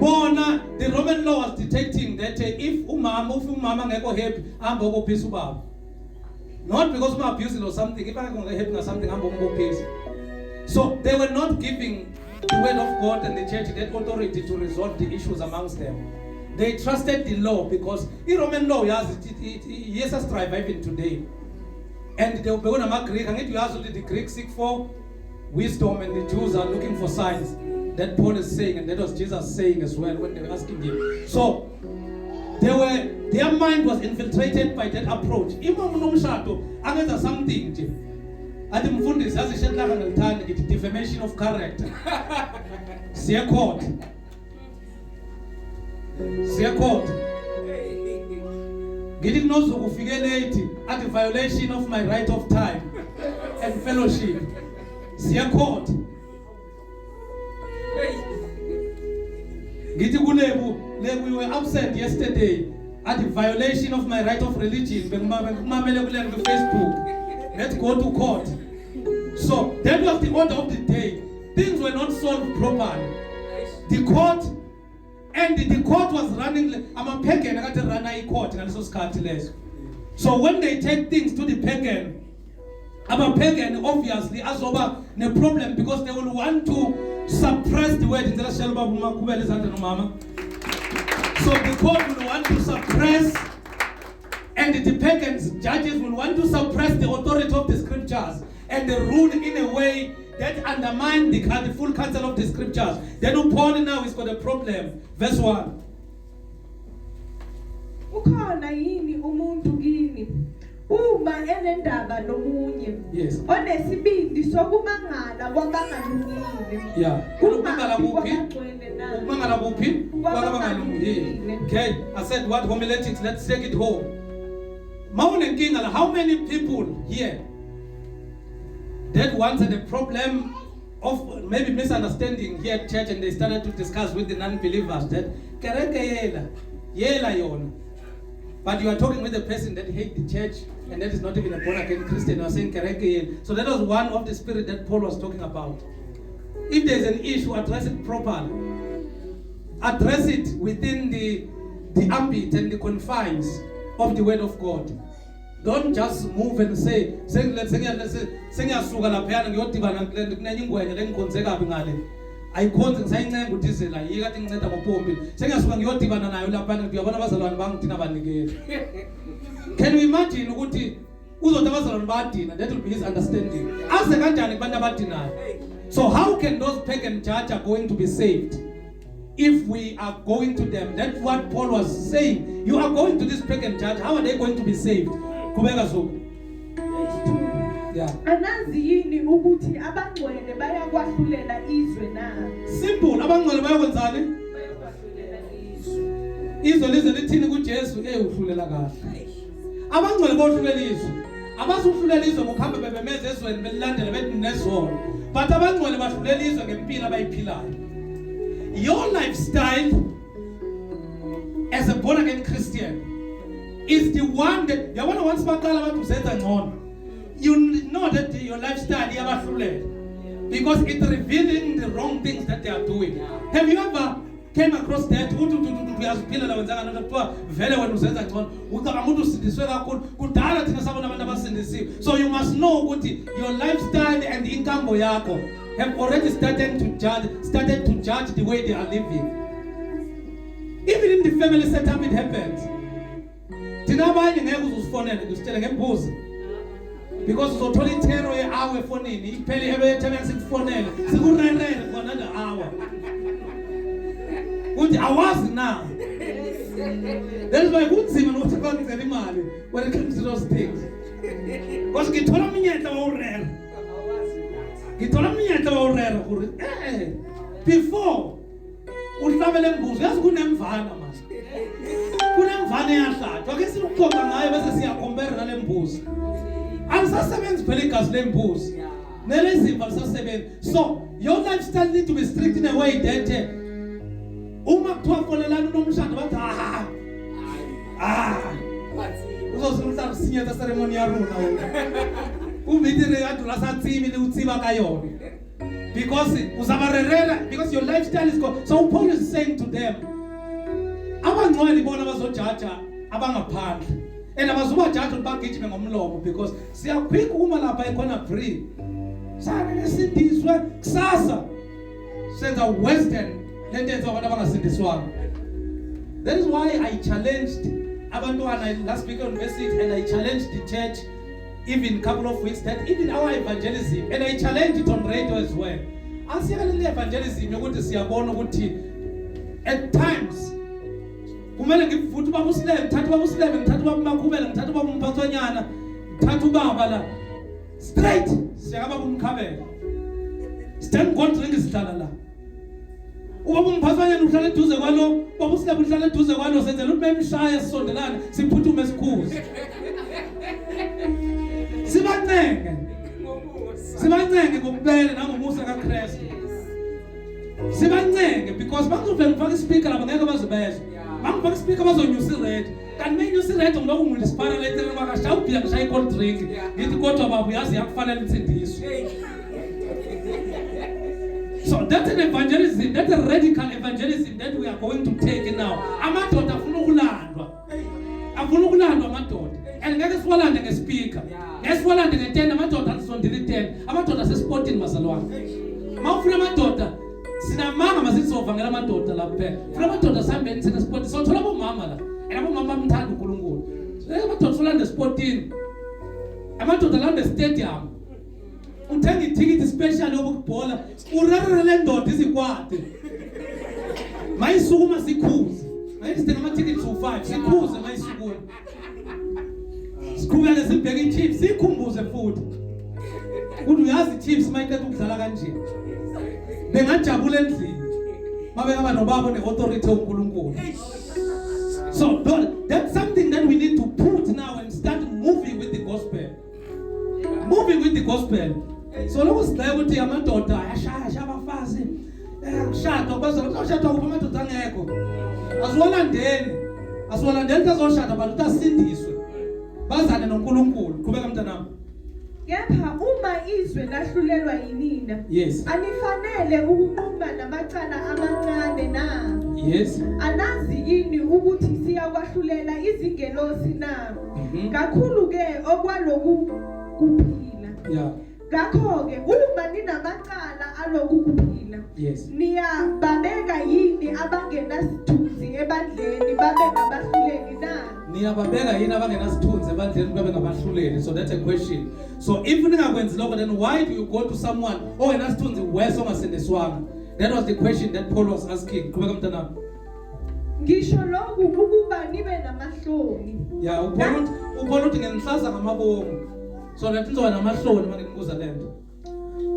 Bona the Roman law was detecting that if umama ngekho happy hamba ukuphisa ubaba. Not because uma abusing or something, if I ngeke happy na something hamba ukuphisa. So they were not giving the word of God and the church that authority to resolve the issues amongst them. They trusted the law because the Roman law yes a strive even today. And they were going to Greek, and you ask the Greeks seek for wisdom and the Jews are looking for signs. That Paul is saying, and that was Jesus saying as well when they were asking him. So their mind was infiltrated by that approach. Imam nomshado angenza something nje. Athi mfundisi azishehlaka ngelithanda ngithi defamation of character. Siya court. Ngithi kunozokufike late at the violation of my right of time and fellowship. Siya court. Ngithi kulebu we were absent yesterday at the violation of my right of religion. Bekumamele kulena ku Facebook. Let's go to court. So that was the order of the day. Things were not solved properly. The court was running. I'm a pagan. I got to run a court and so scarlet. So when they take things to the pagan, I'm a pagan. Obviously, as over the problem because they will want to suppress the word. So the court will want to suppress, and the pagans, judges will want to suppress the authority of the scriptures and the rule in a way that undermine the full counsel of the scriptures. Then Paul now is got a problem. Verse 1. Ukhona yini umuntu kini uma enendaba nomunye onesibindi sokumangala kwabangalungile. Yeah. Ukumangala kuphi? Kwabangalungile. Okay, I said what homiletics, let's take it home. How many people here that once had a problem of maybe misunderstanding here at church and they started to discuss with the non-believers that kereke yela yona. But you are talking with a person that hates the church and that is not even a born-again Christian. You are saying kereke yela. So that was one of the spirit that Paul was talking about. If there is an issue, address it properly. Address it within the ambit and the confines of the word of God. Don't just move and say sengiyasuka laphayana ngiyodibana kunenye ingwenya lengikhonze kabi ngale. Ayikhonze ngisayincenga uDizela yika kathi nginceda ngopompi. Sengiyasuka ngiyodibana nayo laphana ngiyabona abazalwane bangithina banikele. Can you imagine ukuthi uzothi abazalwane badina? That will be his understanding. Aze kanjani kubantu abadinayo? So how can those pagan church are going to be saved? If we are going to them, that's what Paul was saying. You are going to this pagan church. How are they going to be saved? Kubeka so. Yeah. Anazi yini ukuthi abangcwele bayakwahlulela izwe na? Simple. Abangcwele bayakwenzani? Bayakwahlulela izwe. Izwe lize lithini kuJesu uhlulela kahle. Abangcwele bohlulela izwe. Abasuhlulela izwe ngokuhamba bebemeza ezweni belilandela bethi nezolo. But abangcwele bahlulela izwe ngempilo abayiphilayo. Your lifestyle as a born again Christian is the one that yabona once baqala abantu usenza ngcono. You know that your lifestyle iyabahlulela because it's revealing the wrong things that they are doing. Have you ever came across that uyaziphila la wenzanga nto kuthiwa vele wena usenza ngcono ucabanga ukuthi usindiswe kakhulu kudala thina sabona abantu abasindisiwe. So you must know ukuthi your lifestyle and income yakho have already started to judge the way they are living. Even in the family setup it happens. Thina abanye ngeke uzifonele ngizitshele ngembuzi because uzothola ithero ye-hour efonini iphele ihebe yethemeka sikufonele sikurerere khona le hour uthi awazi na. That is why kunzima nokuthi kwenzela imali when it comes to those things because ngithola minyetla wawurera gore before uhlabele embuzi yazi kunemvana manje kunemvana eyahlatshwa ke siluxoxa ngayo bese siyakompare nale mbuzi alisasebenzi phela igazi lembuzi nelezimva lisasebenzi. So your lifestyle need to be strict in a way that uma kuthiwa fonelana unomshado bathi uzosimuhlala sinyetha ceremony ya runa umithire yadula satsibi le utsiba ka yona because uzabarerera because your lifestyle is good. So Paul is saying to them abangcwele bona bazojaja abangaphandle and abazubajaja bagijime ngomlomo because siyaphika uma lapha ikhona free sana nesindiswe kusasa senza western lento yenza abantu abangasindiswanga. That is why I challenged abantwana last week on university and I challenged the church even a couple of weeks that even our evangelism, and I challenged it on radio as well. Asiyalele evangelism yokuthi siyabona ukuthi at times kumele ngifuthi babusilebe ngithatha babusilebe ngithatha babumakhubela ngithatha babumphathonyana ngithatha ubaba la straight siyakaba kumkhabela stand God drink isihlala la ubaba umphathonyana uhlala eduze kwalo babusilebe uhlala eduze kwalo senzela ukuthi memshaya sisondelana siphuthume sikhuze sibancenge ngokubele nangomusa kaKristu sibancenge because bangizofika ngifaka ispeaker laba ngeke bazibezwe bangifaka ispeaker bazonyusa irate kanti menyusa irate ngiloko ngilisipara letele makashaya ubhiya ngishaya cold drink ngithi kodwa babu yazi yakufanele intsindiso. So that's an evangelism, that's a radical evangelism that we are going to take now. Amadoda afuna ukulandwa amadoda and ngeke siwalande ngespeaker ngesiwalande nge10 amadoda asondile 10 amadoda asesportini mazalwane mawufuna amadoda sinamanga masizovangela amadoda lapha phela funa amadoda sambeni sina sport so thola bomama la abomama bamthanda uNkulunkulu amadoda solande sportini amadoda lande stadium uthenga ithikithi special yokubhola urarele le ndoda izikwade mayisukuma sikhuze mayithenga amathikithi u5 sikhuze mayisukuma sikhubeke sibheke iChiefs sikhumbuze futhi ukuthi uyazi iChiefs mayithetha ukudlala kanje bengajabula endlini mabekaba nobaba neauthority uNkulunkulu. So that's something that we need to put now and start moving with the gospel. So lokho sidlaye ukuthi amadoda ayashaya abafazi kushada bazoshada kupha amadoda angekho asiwalandeni kazoshada abantu asindiswe bazane noNkulunkulu. Qhubeka mntanami. Kepha uma izwe lahlulelwa yinina Yes. anifanele ukunquma namacala amancane na Yes. anazi yini ukuthi siyakwahlulela izingelosi na Mhm. kakhulu ke okwaloku kuphila Yeah. ngakho ke uma ninamacala aloku kuphila Yes. niyababeka yini abangenasithunzi ebandleni babe ngabahluleli na Niyababeka yini abangenasithunzi ebandleni babe ngabahluleli? So that's a question. So if ningakwenzi lokho, then why do you go to someone ongenasithunzi wese ongasindiswanga? That was the question that Paul was asking. Qhubeka mntana. ngisho lokhu ukuba nibe namahloni Yeah, uPaul uthi ngenihlaza ngamabomu. So that nizoba namahloni manje ngibuza lento.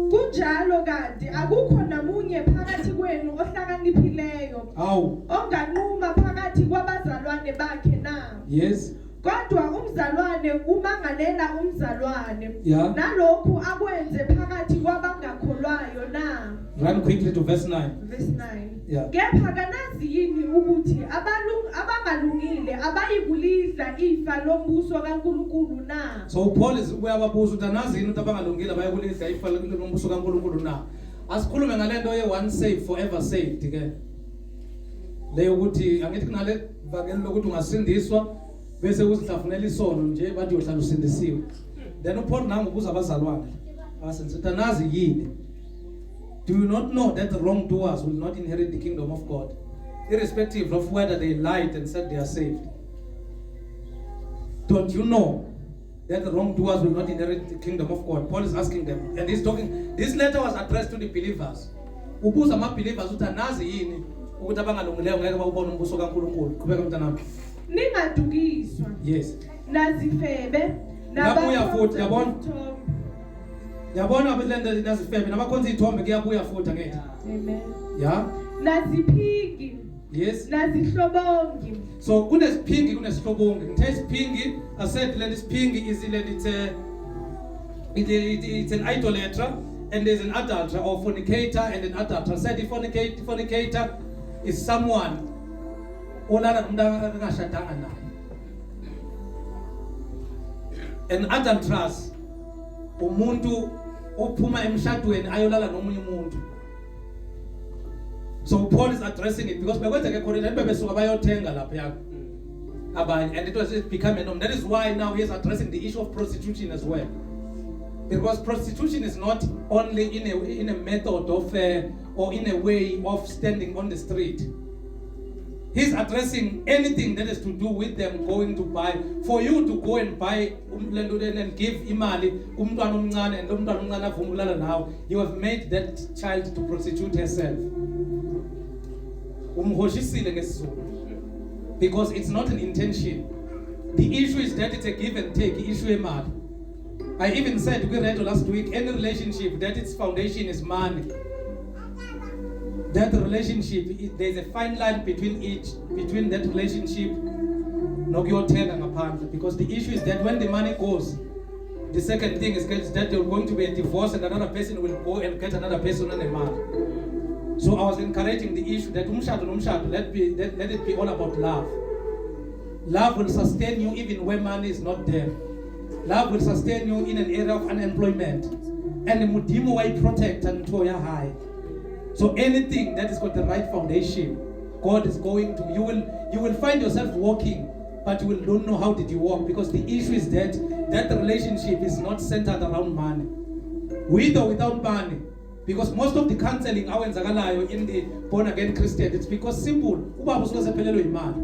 kunjalo kanti akukho namunye phakathi kwenu ohlakaniphileyo Awu. onganquma phakathi kwabazalwane bakhe na Yes. kodwa umzalwane umangalela umzalwane Yeah. nalokhu akwenze phakathi kwabangakholwayo na Run quickly to verse 9. verse 9 Yeah. kepha kanazi yini ukuthi abangalungile abayikulidla ifa lombuso kaNkulunkulu na So Paul is uyababuza ukuthi anazi yini ukuthi abangalungile abayekulidla ifa lombuso kaNkulunkulu na. Asikhulume ngalento ye one saved forever saved ke. Leyo ukuthi angithi kunale vakeni lokuthi ungasindiswa bese uzihlafunela isono nje bathi uyohlala usindisiwe. Then uPaul nangu ubuza abazalwane. Asenze ukuthi anazi yini. Do you not know that the wrongdoers will not inherit the kingdom of God, irrespective of whether they lied and said they are saved? Don't you know that the wrongdoers will not inherit the kingdom of God? Paul is asking them, and he's talking. This letter was addressed to the believers. Ubuza ama-believers ukuthi anazi yini ukuthi abangalungileyo ngeke bawubone umbuso kaNkulunkulu. Qhubeka mntanami. ningadukiswa Yes. nazifebe Nabuya futhi, yabona? nabakhonza Yabona abelenda nazifebe nabakhonza izithombe kuyabuya futhi angithi. amen Yeah. naziphiki Yes. nazihlobongi So kunesiphingi kunesihlobongi. Ngithe isiphingi, I said leli siphingi is it's an idolater and there's an adulterer or fornicator and an adulterer. I said the fornicator is someone olala nomuntu angashadanga naye. An adulteress umuntu ophuma emshadweni ayolala nomunye umuntu. So Paul is addressing it because bekwenzeke khona bebesuka bayothenga lapha yakho abanye, and it became a norm. That is why now he is addressing the issue of prostitution as well, because prostitution is not only in a method of or in a way of standing on the street. He's addressing anything that has to do with them going to buy. For you to go and buy and give imali umntwana omncane and umntwana omncane avumulana nawe, you have made that child to prostitute herself. Umhoshisile ngesizulu. Because it's not an intention. The issue is that it's a give and take issue emali. I even said we read last week, any relationship that its foundation is money, that relationship, there's a fine line between that relationship nokuyothenga ngaphandle, because the issue is that when the money goes, the second thing is that there's going to be a divorce and another person will go and get another person on a man. So I was encouraging the issue that let it be all about love. Love will sustain you even when money is not there. Love will sustain you in an area of unemployment, and the mudimo will protect and toya high. So anything that has got the right foundation, God is going to, you will find yourself walking, but you will don't know how did you walk, because the issue is that the relationship is not centered around money. With or without money. Because most of the counseling awenzakalayo in the born again Christian, it's because simple, ubaba usuke sephelelwe imali.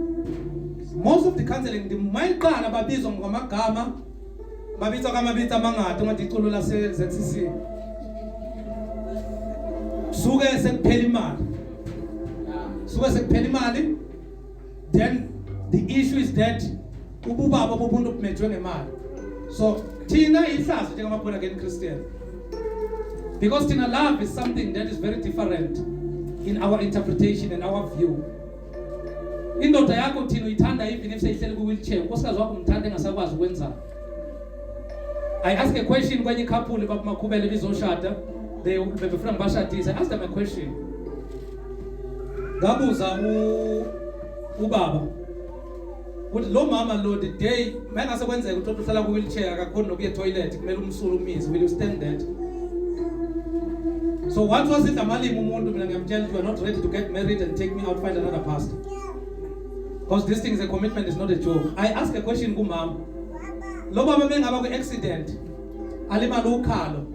Most of the counseling, the mayiqala babizwa ngamagama, babizwa ngamabitso amangadi ngathi iculo lase ZCC. Suke sekuphela imali. Suke sekuphela imali. Then the issue is that ububaba bobuntu bumethwe ngemali. So thina ihlazo njengama born again Christian. Because tina love is something that is very different in our interpretation and our view. Indoda yakho thina uyithanda even if seyihleli ku wheelchair, unkosikazi wakho umthanda engasakwazi ukwenza. I ask a question kwenye couple bakumakhubele bizoshada, they befuna ngibashadise. I ask them a question. Ngabuza ubaba ukuthi lo mama lo the day mangase kwenzeka ukuthi uhlala ku wheelchair akakhona nokuya toilet kumele umsulu umise, will you stand that? So once was it amalimi umuntu mina ngiyamtshela you are not ready to get married and take me out, find another pastor. Because this thing is a commitment, it's not a joke. I ask a question kumama. Lo baba bengaba ku accident alimala ukhalo.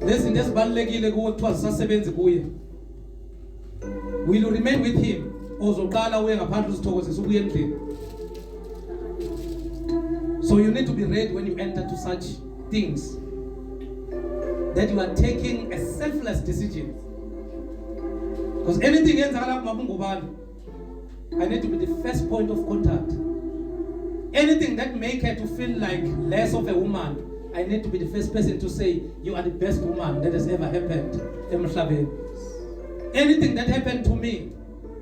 Lezinto ezibalekile kuwe kuthiwa zisasebenzi kuye. Will you remain with him? Ozoqala uye ngaphandle uzithokozisa ubuye endlini. So you need to be ready when you enter to such things, that you are taking a selfless decision. Because anything enzakala kuma ngubani, I need to be the first point of contact. Anything that make her to feel like less of a woman, I need to be the first person to say you are the best woman that has ever happened emhlabeni. Anything that happened to me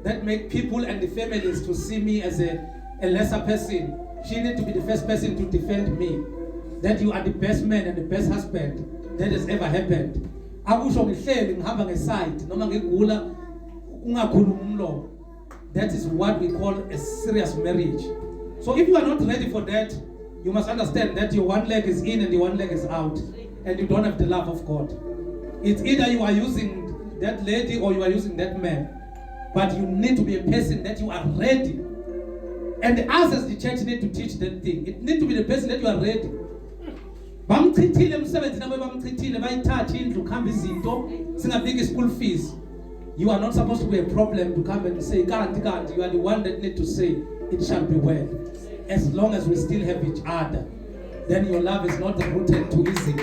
that make people and the families to see me as a lesser person, she need to be the first person to defend me, that you are the best man and the best husband that has ever happened. Akusho ngihleli ngihamba ngeside noma ngigula ungakhuluma umlomo. That is what we call a serious marriage. So if you are not ready for that, you must understand that your one leg is in and your one leg is out, and you don't have the love of God. It's either you are using that lady or you are using that man, but you need to be a person that you are ready. And us as the church need to teach that thing. It need to be the person that you are ready. Bamchithile emsebenzini nabo bamchithile bayithatha indlu khamba izinto singabiki school fees. You are not supposed to be a problem to come and say kanti you are the one that need to say it shall be well. As long as we still have each other, then your love is not rooted to easy.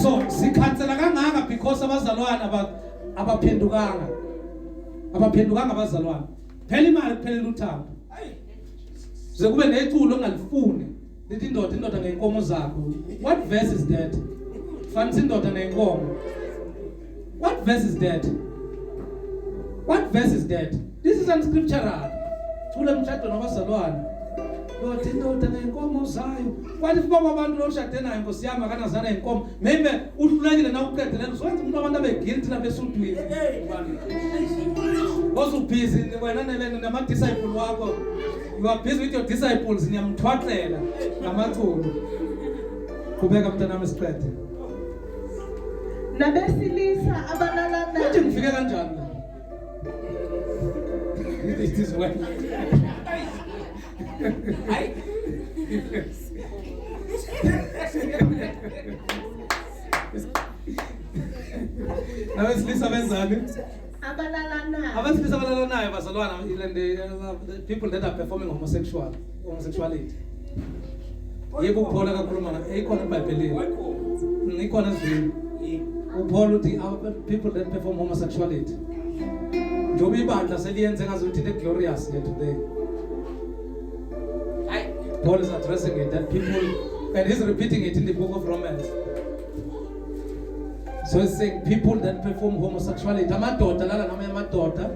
So sikhansela kangaka because abazalwane abaphendukanga abazalwane. Phela imali kuphelela uthando. Ze kube neculo ongalifuni. Lithi indoda ngeenkomo zakho. What verse is that? Fanele indoda ngeenkomo. What verse is that? What verse is that? This is unscriptural. Thula mshado nabazalwane. Lord indoda ngeenkomo zayo. Kwathi baba abantu loshade nayo Nkosi yami akanazana inkomo. Maybe uhlulekile na uqede lento. Sowenza umuntu abantu abe guilty lapha esudwini. Bosu busy wena nama disciple wakho. You are busy with your disciples niyamthwaxela ngamaculo. Kubeka mntana wesiqede. Nabesilisa abalalana. Uthi ngifike kanjani la? It is well. Hayi. Nabesilisa benzani? Abesilisa abalalanayo bazalwana, the people that are performing homosexuality. Yebo ukuphola kakhuluma ekhona eBhayibhelini. Ikhona ezweni. Uphola uthi people that perform homosexuality. Njobe ibandla seliyenze ngazuthi the glorious here today. Paul is addressing it that people, and he's repeating it in the book of Romans. So he's saying people that perform homosexuality. Amadoda lala nama amadoda.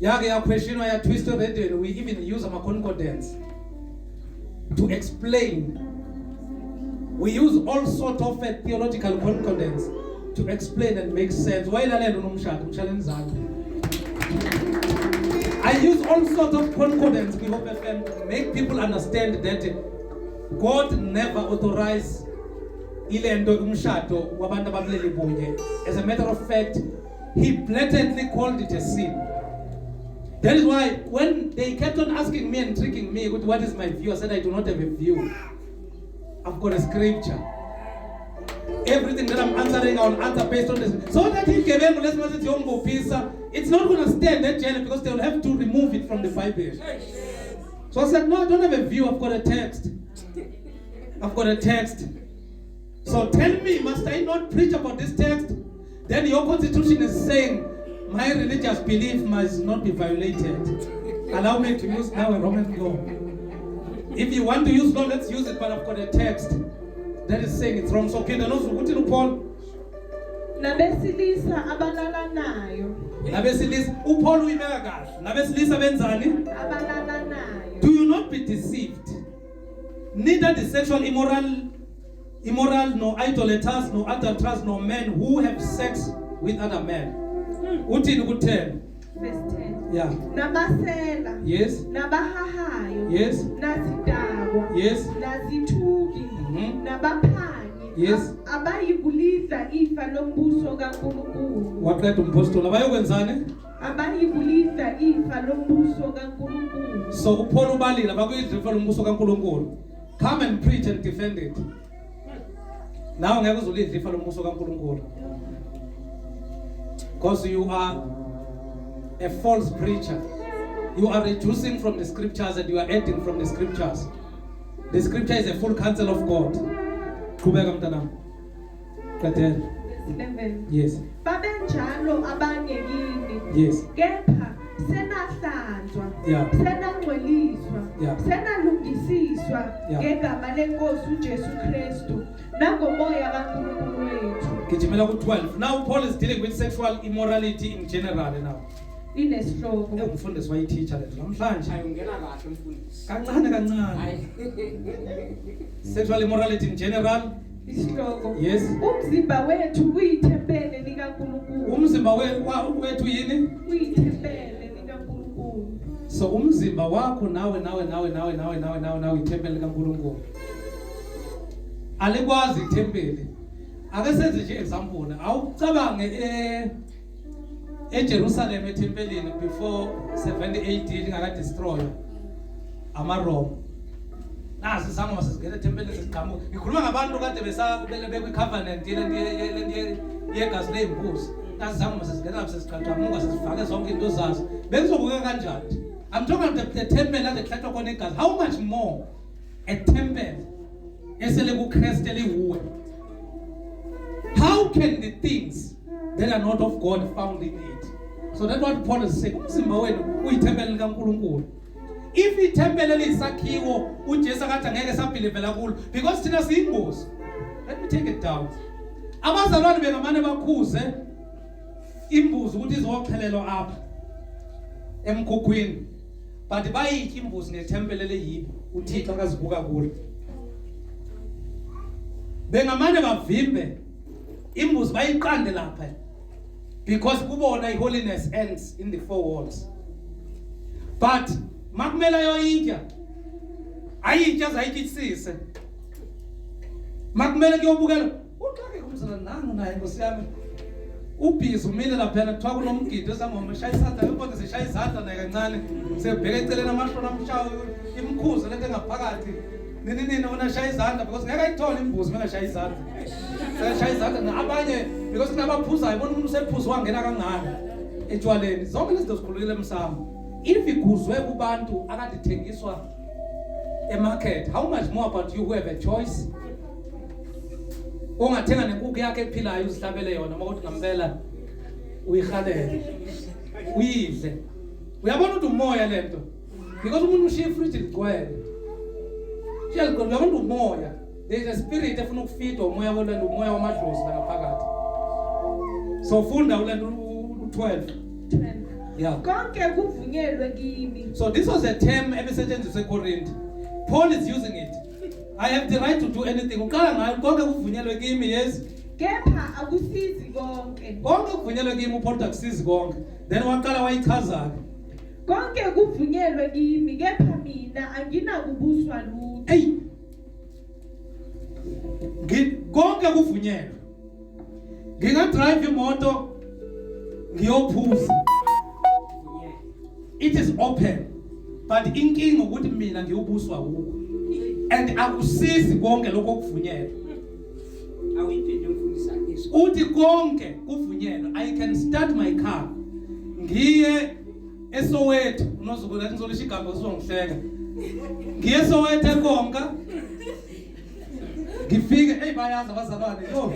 Yake ya question ya twist already. We even use a concordance to explain. We use all sort of theological concordance to explain and make sense. Why lalela unomshado umshalenzana? I use all sorts of concordance we hope FM to make people understand that God never authorized ilendo umshado wabantu ababuleli bunye. As a matter of fact, he blatantly called it a sin. That is why when they kept on asking me and tricking me, what is my view? I said I do not have a view. I've got a scripture. Everything that I'm answering, I'll answer based on this. So that he gave them it's not going to stand that channel because they will have to remove it from the Bible. So I said, no, I don't have a view. I've got a text. I've got a text. So tell me, must I not preach about this text? Then your constitution is saying my religious belief must not be violated. Allow me to use now a Roman law. If you want to use law, let's use it, but I've got a text that is saying it's wrong. So okay, then also what in Paul? Nabesilisa abalalanayo. Nabesilisa uPaul uyibeka kahle. Nabesilisa benzani? Abalalanayo. Do you not be deceived? Neither the sexual immoral, nor idolaters, nor adulterers, nor men who have sex with other men. uthini ku-10? verse 10. Yeah. Namasela, Yes. nabahahayo, Yes. nazidakwa, Yes. nazithuki, Mhm. nabaphangi, Yes. abayibulisa ifa lombuso kaNkulunkulu. Waqeda umpostoli abayokwenzani? Abayibulisa ifa lombuso kaNkulunkulu. So uPaul ubalile abakuyidla ifa lombuso kaNkulunkulu. Come and preach and defend it. Now ngeke uzulidla ifa lombuso kaNkulunkulu. Because you are a false preacher. You are reducing from the scriptures and you are adding from the scriptures. The scripture is a full counsel of God. Qhubeka mntanami. Qedela. Verse 11. Yes. Babenjalo abanye kini. Yes. Kepha senahlanzwa, Yeah. senangcweliswa, Yeah. senalungisiswa Yeah. ngegama lenkosi uJesu Kristu nangomoya kaNkulunkulu wethu. Gijimela ku-12. Now Paul is dealing with sexual immorality in general now. Inesihloko. Umfundisi wayiteacher lethu namhlanje. Ayongena kahle umfundisi. Kancane. Hayi. Sexual immorality in general. Isihloko. Yes. Umzimba wethu uyithempele likaNkulunkulu. Umzimba wethu yini? Uyithempele likaNkulunkulu. So umzimba wakho nawe ithempeli likaNkulunkulu. Alikwazi ithempeli. Ake senze nje example. Awucabange eJerusalem ethempelini before 70 AD lingaka destroy amaRoma. Nazi sangoma sizigele ethempelini siqhamuka. Ngikhuluma ngabantu kade bekwi covenant yegazi lembuzi. Nazi sangoma sizigele lapho sesiqhamuka sesifake zonke into zazo. Bekuzobukeka kanjani? I'm talking about the temple that kuhlatshwa khona igazi. How much more a temple esele kuKristu liwuwe? How can the things that are not of God found in it? So that's what Paul is saying. Umzimba wenu uyithempeli likaNkulunkulu. If ithempeli lisakhiwo uJesu akathi angeke sabhilivela kulo because thina siyingozi. Let me take it down. Abazalwane bengamane bakhuze imbuzi ukuthi izoxhelelwa apha emkhukhwini. But bayitya imbuzi ngethempeli leyibo uThixo akazibuka kulo. Bengamane bavimbe imbuzi bayiqande lapha because kubona holiness ends in the four walls. But makumela yoyitya ayitya zayitshitsise makumele kuyobukela uxake kumzala nangu naye Nkosi yami ubhizi umile lapha kuthiwa kunomgido esangoma shaya isandla yonke seshaya izandla naye kancane sebheka eceleni amahlona amshawo imkhuzo lento engaphakathi nini wona shaya izandla because ngeke ayithole imbuzi mengashaya izandla seshaya izandla nabanye because kunabaphuzayo bona umuntu usephuza wangena kangaka etshwaleni zonke lezi zikhululile emsamo. If iguzwe kubantu akadithengiswa emarket, how much more about you who have a choice? Ongathenga nenkukhu yakhe ephilayo uzihlabele yona makuthi ngempela uyihalele uyidle. Uyabona ukuthi umoya lento because umuntu ushiya ifridge ligcwele. Uyabona umoya. There is a spirit efuna ukufeed umoya wolento umoya wamadlozi la ngaphakathi. So funda ulento u12. 12. Yeah. Konke kuvunyelwe kimi. So this was a term ebisetshenziswa eCorinth. Paul is using it. I have the right to do anything. Uqala ngayo konke kuvunyelwe kimi, yes. Kepha akusizi konke. Konke kuvunyelwe kimi uPaul akusizi konke. Then waqala wayichaza. Konke kuvunyelwe kimi kepha mina anginakubuswa lutho. Hey. Konke kuvunyelwe. Ngingadrive imoto ngiyophuza. It is open. But inkinga ukuthi mina ngiyobuswa ukho. And akusizi konke lokho kuvunyelwe. Awuyiphinde umfundisi akizwe. Uthi konke kuvunyelwe. I can start my car. Ngiye eSoweto, unozukela ngizolisha igama uzongihleka. Ngiye eSoweto ekonka. Ngifike bayazi abazalwane yo.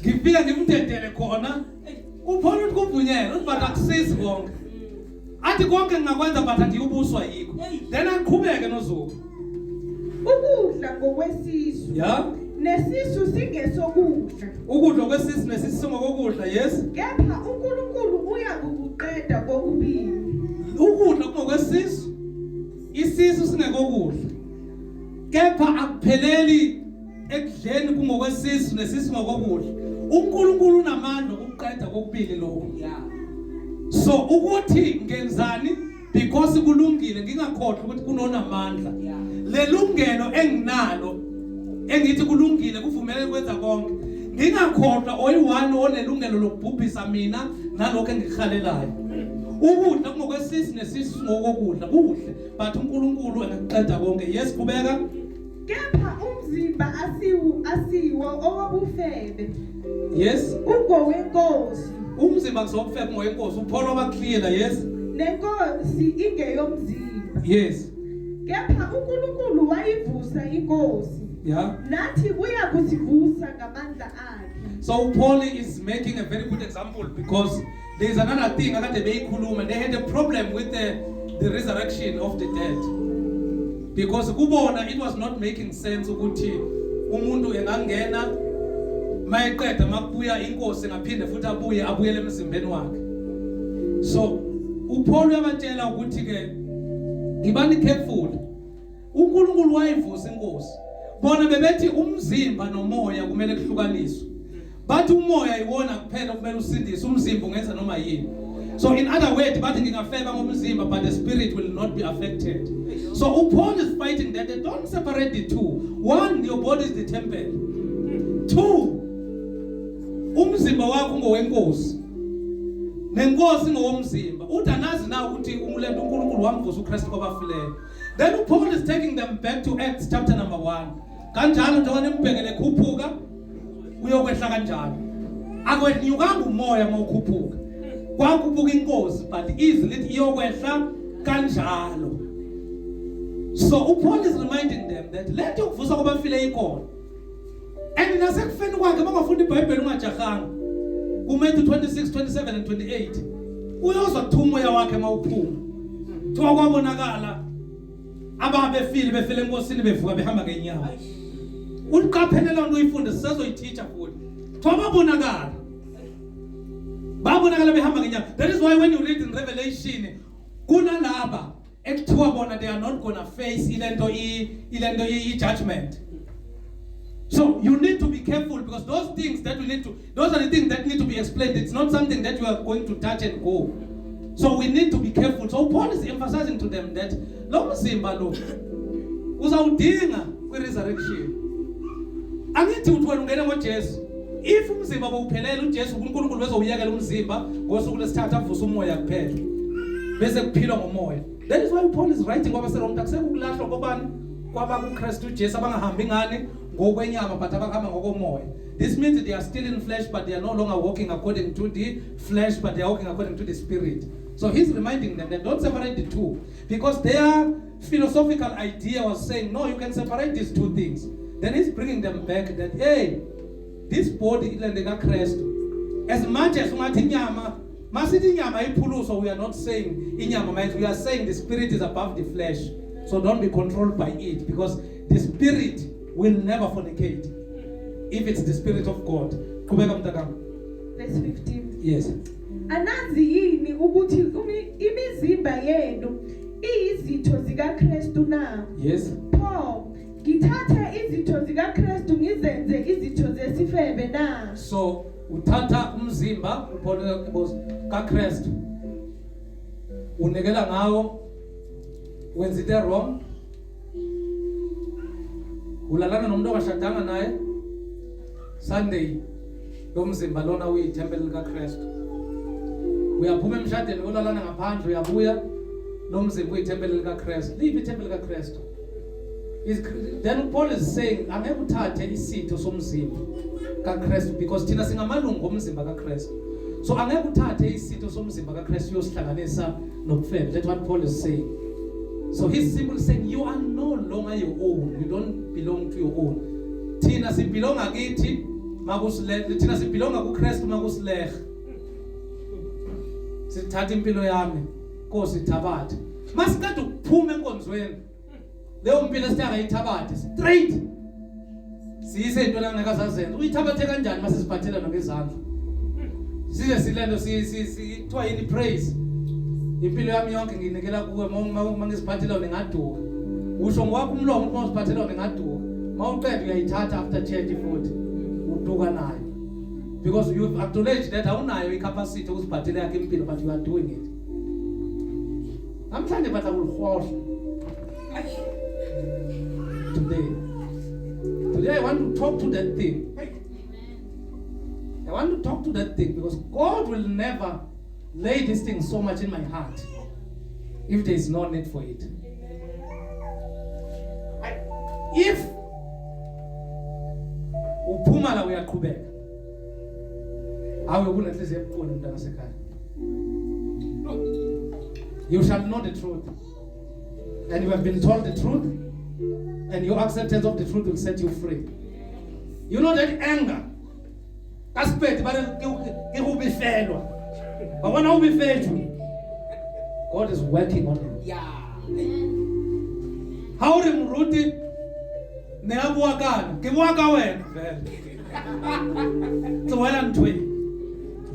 Ngifika ngimdedele khona. Upholo uthi kuvunyelwe, uthi but akusizi konke. Athi konke ngingakwenza but angiyubuswa yikho. Then aqhubeke noZulu. Ukudla ngokwesisu. Yeah. Nesisu singesokudla. Ukudla kwesisu nesisu ngokudla, yes. Kepha uNkulunkulu uya kukuqeda kokubili. Ukudla ngokwesisu. Isisu singekokudla. Kepha akupheleli ekudleni kungokwesisu nesisu ngokudla. uNkulunkulu unamandla kuqeda kokubili lokho. Yeah. So ukuthi ngenzani because kulungile ngingakhohlwa ukuthi kunonamandla. Yeah. Lelungelo enginalo engithi kulungile kuvumeleke kwenza konke. Ngingakhohlwa oyi1 onelungelo lokubhubhisa mina nalokho engikhalelayo. Ukudla kungokwesisi nesisi ngokokudla kuhle but uNkulunkulu engaqeda konke. Yes kubeka. Kepha umzimba asiwo owabufebe. Yes. Ungowenkosi. Umzimba kuzofeka ngowenkosi upholo bakclear. Yes. Nenkosi ingeyomzimba. Yes. Kepha uNkulunkulu wayivusa inkosi. Yeah. Nathi uyakusivusa ngamandla akhe. So Paul is making a very good example because there is another thing akade beyikhuluma. They had a problem with the resurrection of the dead. Because kubona it was not making sense ukuthi umuntu engangena mayeqeda makubuya inkosi ngaphinde futhi abuyele emzimbeni wakhe. So uPaul uyabatshela ukuthi ke ngibani careful. uNkulunkulu wayivusa inkosi. Bona bebethi umzimba nomoya kumele kuhlukaniswe. Bathi umoya iwona kuphela kumele usindise, umzimba ungenza noma yini. So in other words, bathi ngingafeba ngomzimba but the spirit will not be affected. So Paul is fighting that they don't separate the two. One, your body is the temple. Two, umzimba wakho ngowenkosi. Nenkosi ngowomzimba. Utanazi na ukuthi umlento uNkulunkulu wamvusa uKristu kwabafileyo. Then Paul is taking them back to Acts chapter number 1. Kanjalo njengoba nimbhekele khuphuka uyokwehla kanjalo. Akwenyukanga umoya mawukhuphuka. Kwakhuphuka inkosi but easily iyokwehla kanjalo. So Paul is reminding them that let ukuvusa kwabafileyo ikhona. And nasekufeni kwakhe bangafunda iBhayibheli ungajahanga. Matthew 26, 27 and 28. Uyozwa kuthi umoya wakhe mawuphuma. Thiwa kwabonakala ababefile befile enkosini bevuka behamba ngenyawo. Uliqaphelela into uyifunde sisazoyiteacher futhi. Thiwa babonakala behamba ngenyawo. That is why when you read in Revelation kunalaba ekuthiwa bona they are not gonna face ilento judgment. So you need to be careful because those are the things that need to be explained. It's not something that you are going to touch and go. So we need to be careful. So Paul is emphasizing to them that lo mzimba lo uzawudinga kwi-resurrection. Angithi uthi wena ungena ngoJesu. If umzimba bawuphelele uJesu uNkulunkulu bezowuyekela umzimba ngosuku lesithathu avusa umoya kuphela. Bese kuphilwa ngomoya. That is why Paul is writing ngoba selomntu akusekukulahla kobani kwaba kuKristu uJesu abangahambi ngani ngokwenyama but abahamba ngokomoya. This means they are still in flesh but they are no longer walking according to the flesh but they are walking according to the spirit. So he's reminding them that don't separate the two because their philosophical idea was saying no, you can separate these two things. Then he's bringing them back that hey, this body ilendeka Kristu. As much as ungathi inyama masithi inyama iphuluso, we are not saying inyama might, we are saying the spirit is above the flesh. So don't be controlled by it because the spirit will never fornicate if it's the spirit of God. Verse 15. Yes. Anazi yini ukuthi imizimba yenu iyizitho zikaKristu na? Yes. Paul, ngithatha izitho zikaKristu ngizenze izitho zesifebe na? So uthatha umzimba kaKristu unikela ngawo wenza into wrong, ulalana nomuntu ongashadanga naye Sunday lo mzimba lona uyithempeli likaKristu. Uyaphuma emshadweni ulalana ngaphandle uyabuya lo mzimba uyithempeli likaKristu. Lipi ithempeli likaKristu? Then Paul is saying angeke uthathe isitho somzimba kaKristu because thina singamalungu omzimba kaKristu. So angeke uthathe isitho somzimba kaKristu uyosihlanganisa nobufebe. That's what Paul is saying. So he's simply saying you are no longer your own. You don't belong to your own. Thina sibelonga kithi makusilehe. Thina sibelonga kuKristu makusilehe. Sithatha impilo yami Nkosi Thabatha. Masikade ukuphuma enkonzweni. Leyo mpilo sitangayithabathe straight. Siyise into langeka sazenza. Uyithabathe kanjani masisiphathela ngezandla? Size silendo kuthiwa yini praise. Impilo yami yonke nginikela kuwe mangisiphathela ngingaduka. Usho ngwakho umlomo ukuthi masiphathela ngingaduka. Mawuqeda uyayithatha after church futhi uduka nayo. Because you've acknowledged that awunayo icapacity ukuziphathela yakhe impilo, but you are doing it. Namhlanje but I will force Today I want to talk to that thing. I want to talk to that thing because God will never lay this thing so much in my heart if there is no need for it. If uphuma la uyaqhubeka awe kunenhliziyo ebukhulu umntana sekhaya, you shall know the truth, and you have been told the truth, and your acceptance of the truth will set you free. You know that anger aspect but ke go befelwa ba bona o befetjwe, God is working on him. How re mruti ne a bua kana ke bua ka wena vele tswela ntwe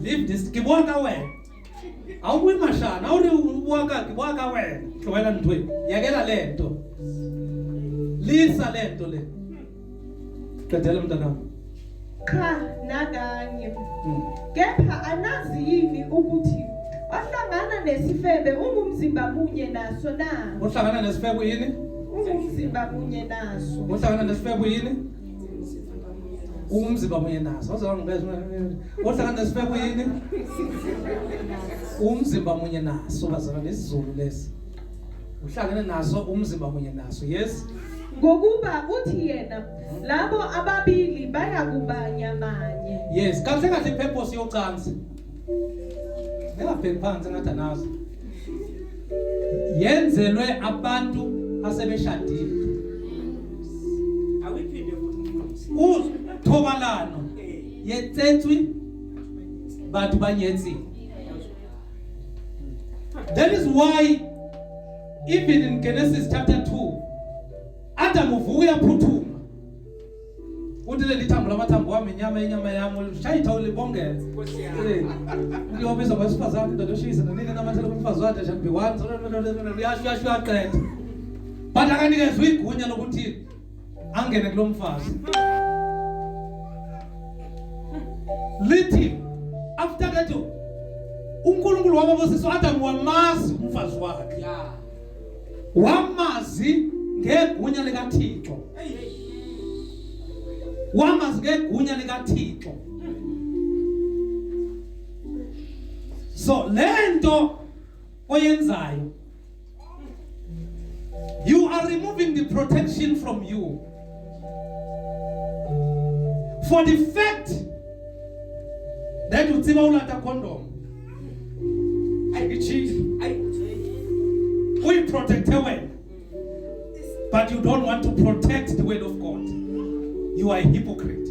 leave this ke bua ka wena a o bue mashana a re bua ka ke bua ka wena tswela ntwe yakela lento lisa lento le qedela mntana cha nakanye. Kepha anazi yini ukuthi ohlangana nesifebe ungumzimba munye naso na? uhlangana nesifebe yini? Ungumzimba munye naso. uhlangana nesifebe yini? umzimba munye naso. uhlangana nesifebe yini? umzimba munye naso. bazana nesizulu lesi uhlangana naso umzimba munye naso. Yes, ngokuba uthi yena labo ababili bayakuba nyamanye. yes. Kahle kahle purpose yocansi ngabheki phansi ngathi anazo yenzelwe abantu asebeshadile. Awiphinde futhi umfundisi. Uthobalano yetsetswi batho ba nyetseng. That is why even in Genesis chapter 2 Adam uvuya phuthuma uthi leli thambo lamathambo wami inyama yami shayitha ulibongela uyobiza abasifazane indoda oshisa nanini namathela kumfazi wakhe nje biwanza uyashwa qeda but akanikezwe igunya lokuthi angene kulomfazi. Lithi after that uNkulunkulu wababusisa Adam wamazi umfazi wakhe, wamazi ngegunya likaThixo, wamazi ngegunya likaThixo. So lento oyenzayo, you are removing the protection from you for the fact that you tsiba ulata condom. We protect the word, but you don't want to protect the word of God. You are a hypocrite.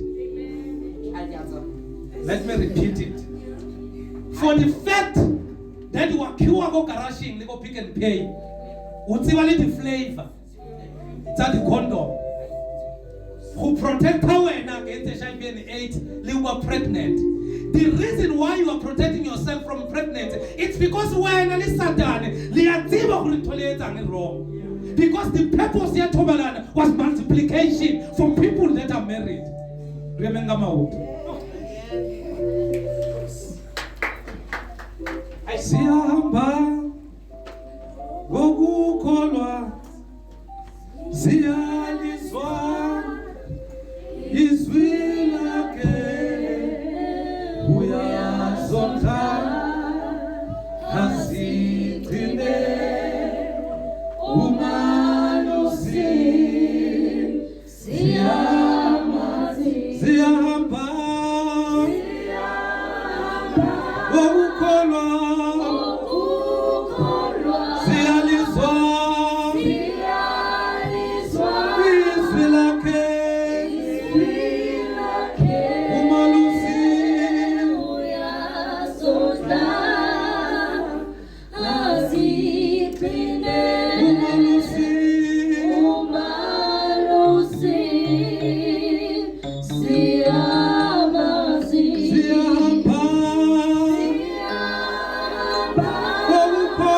Let me repeat it. For the fact that you are pure go garaging, they go pick and pay. Utsiba the flavor. It's the condom. Who protect her against HIV and AIDS, you were pregnant. The reason why you are protecting yourself from pregnancy, it's because when Satan, wrong. Because the purpose here was multiplication for people that are married. Remember my Siyahamba ngokukholwa siyalizwa izwi lakhe uyazondla asigcine umalusi siyahamba ngokukholwa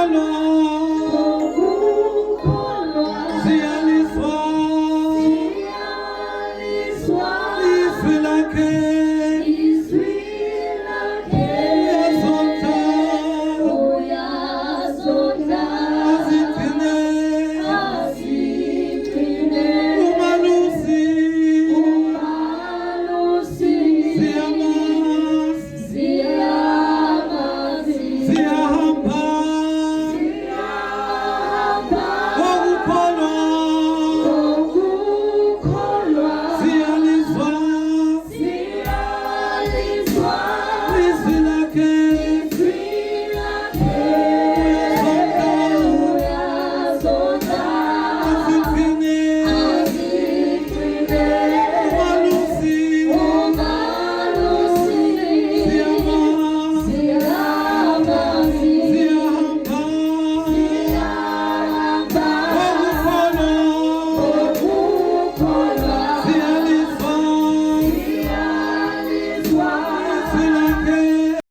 no.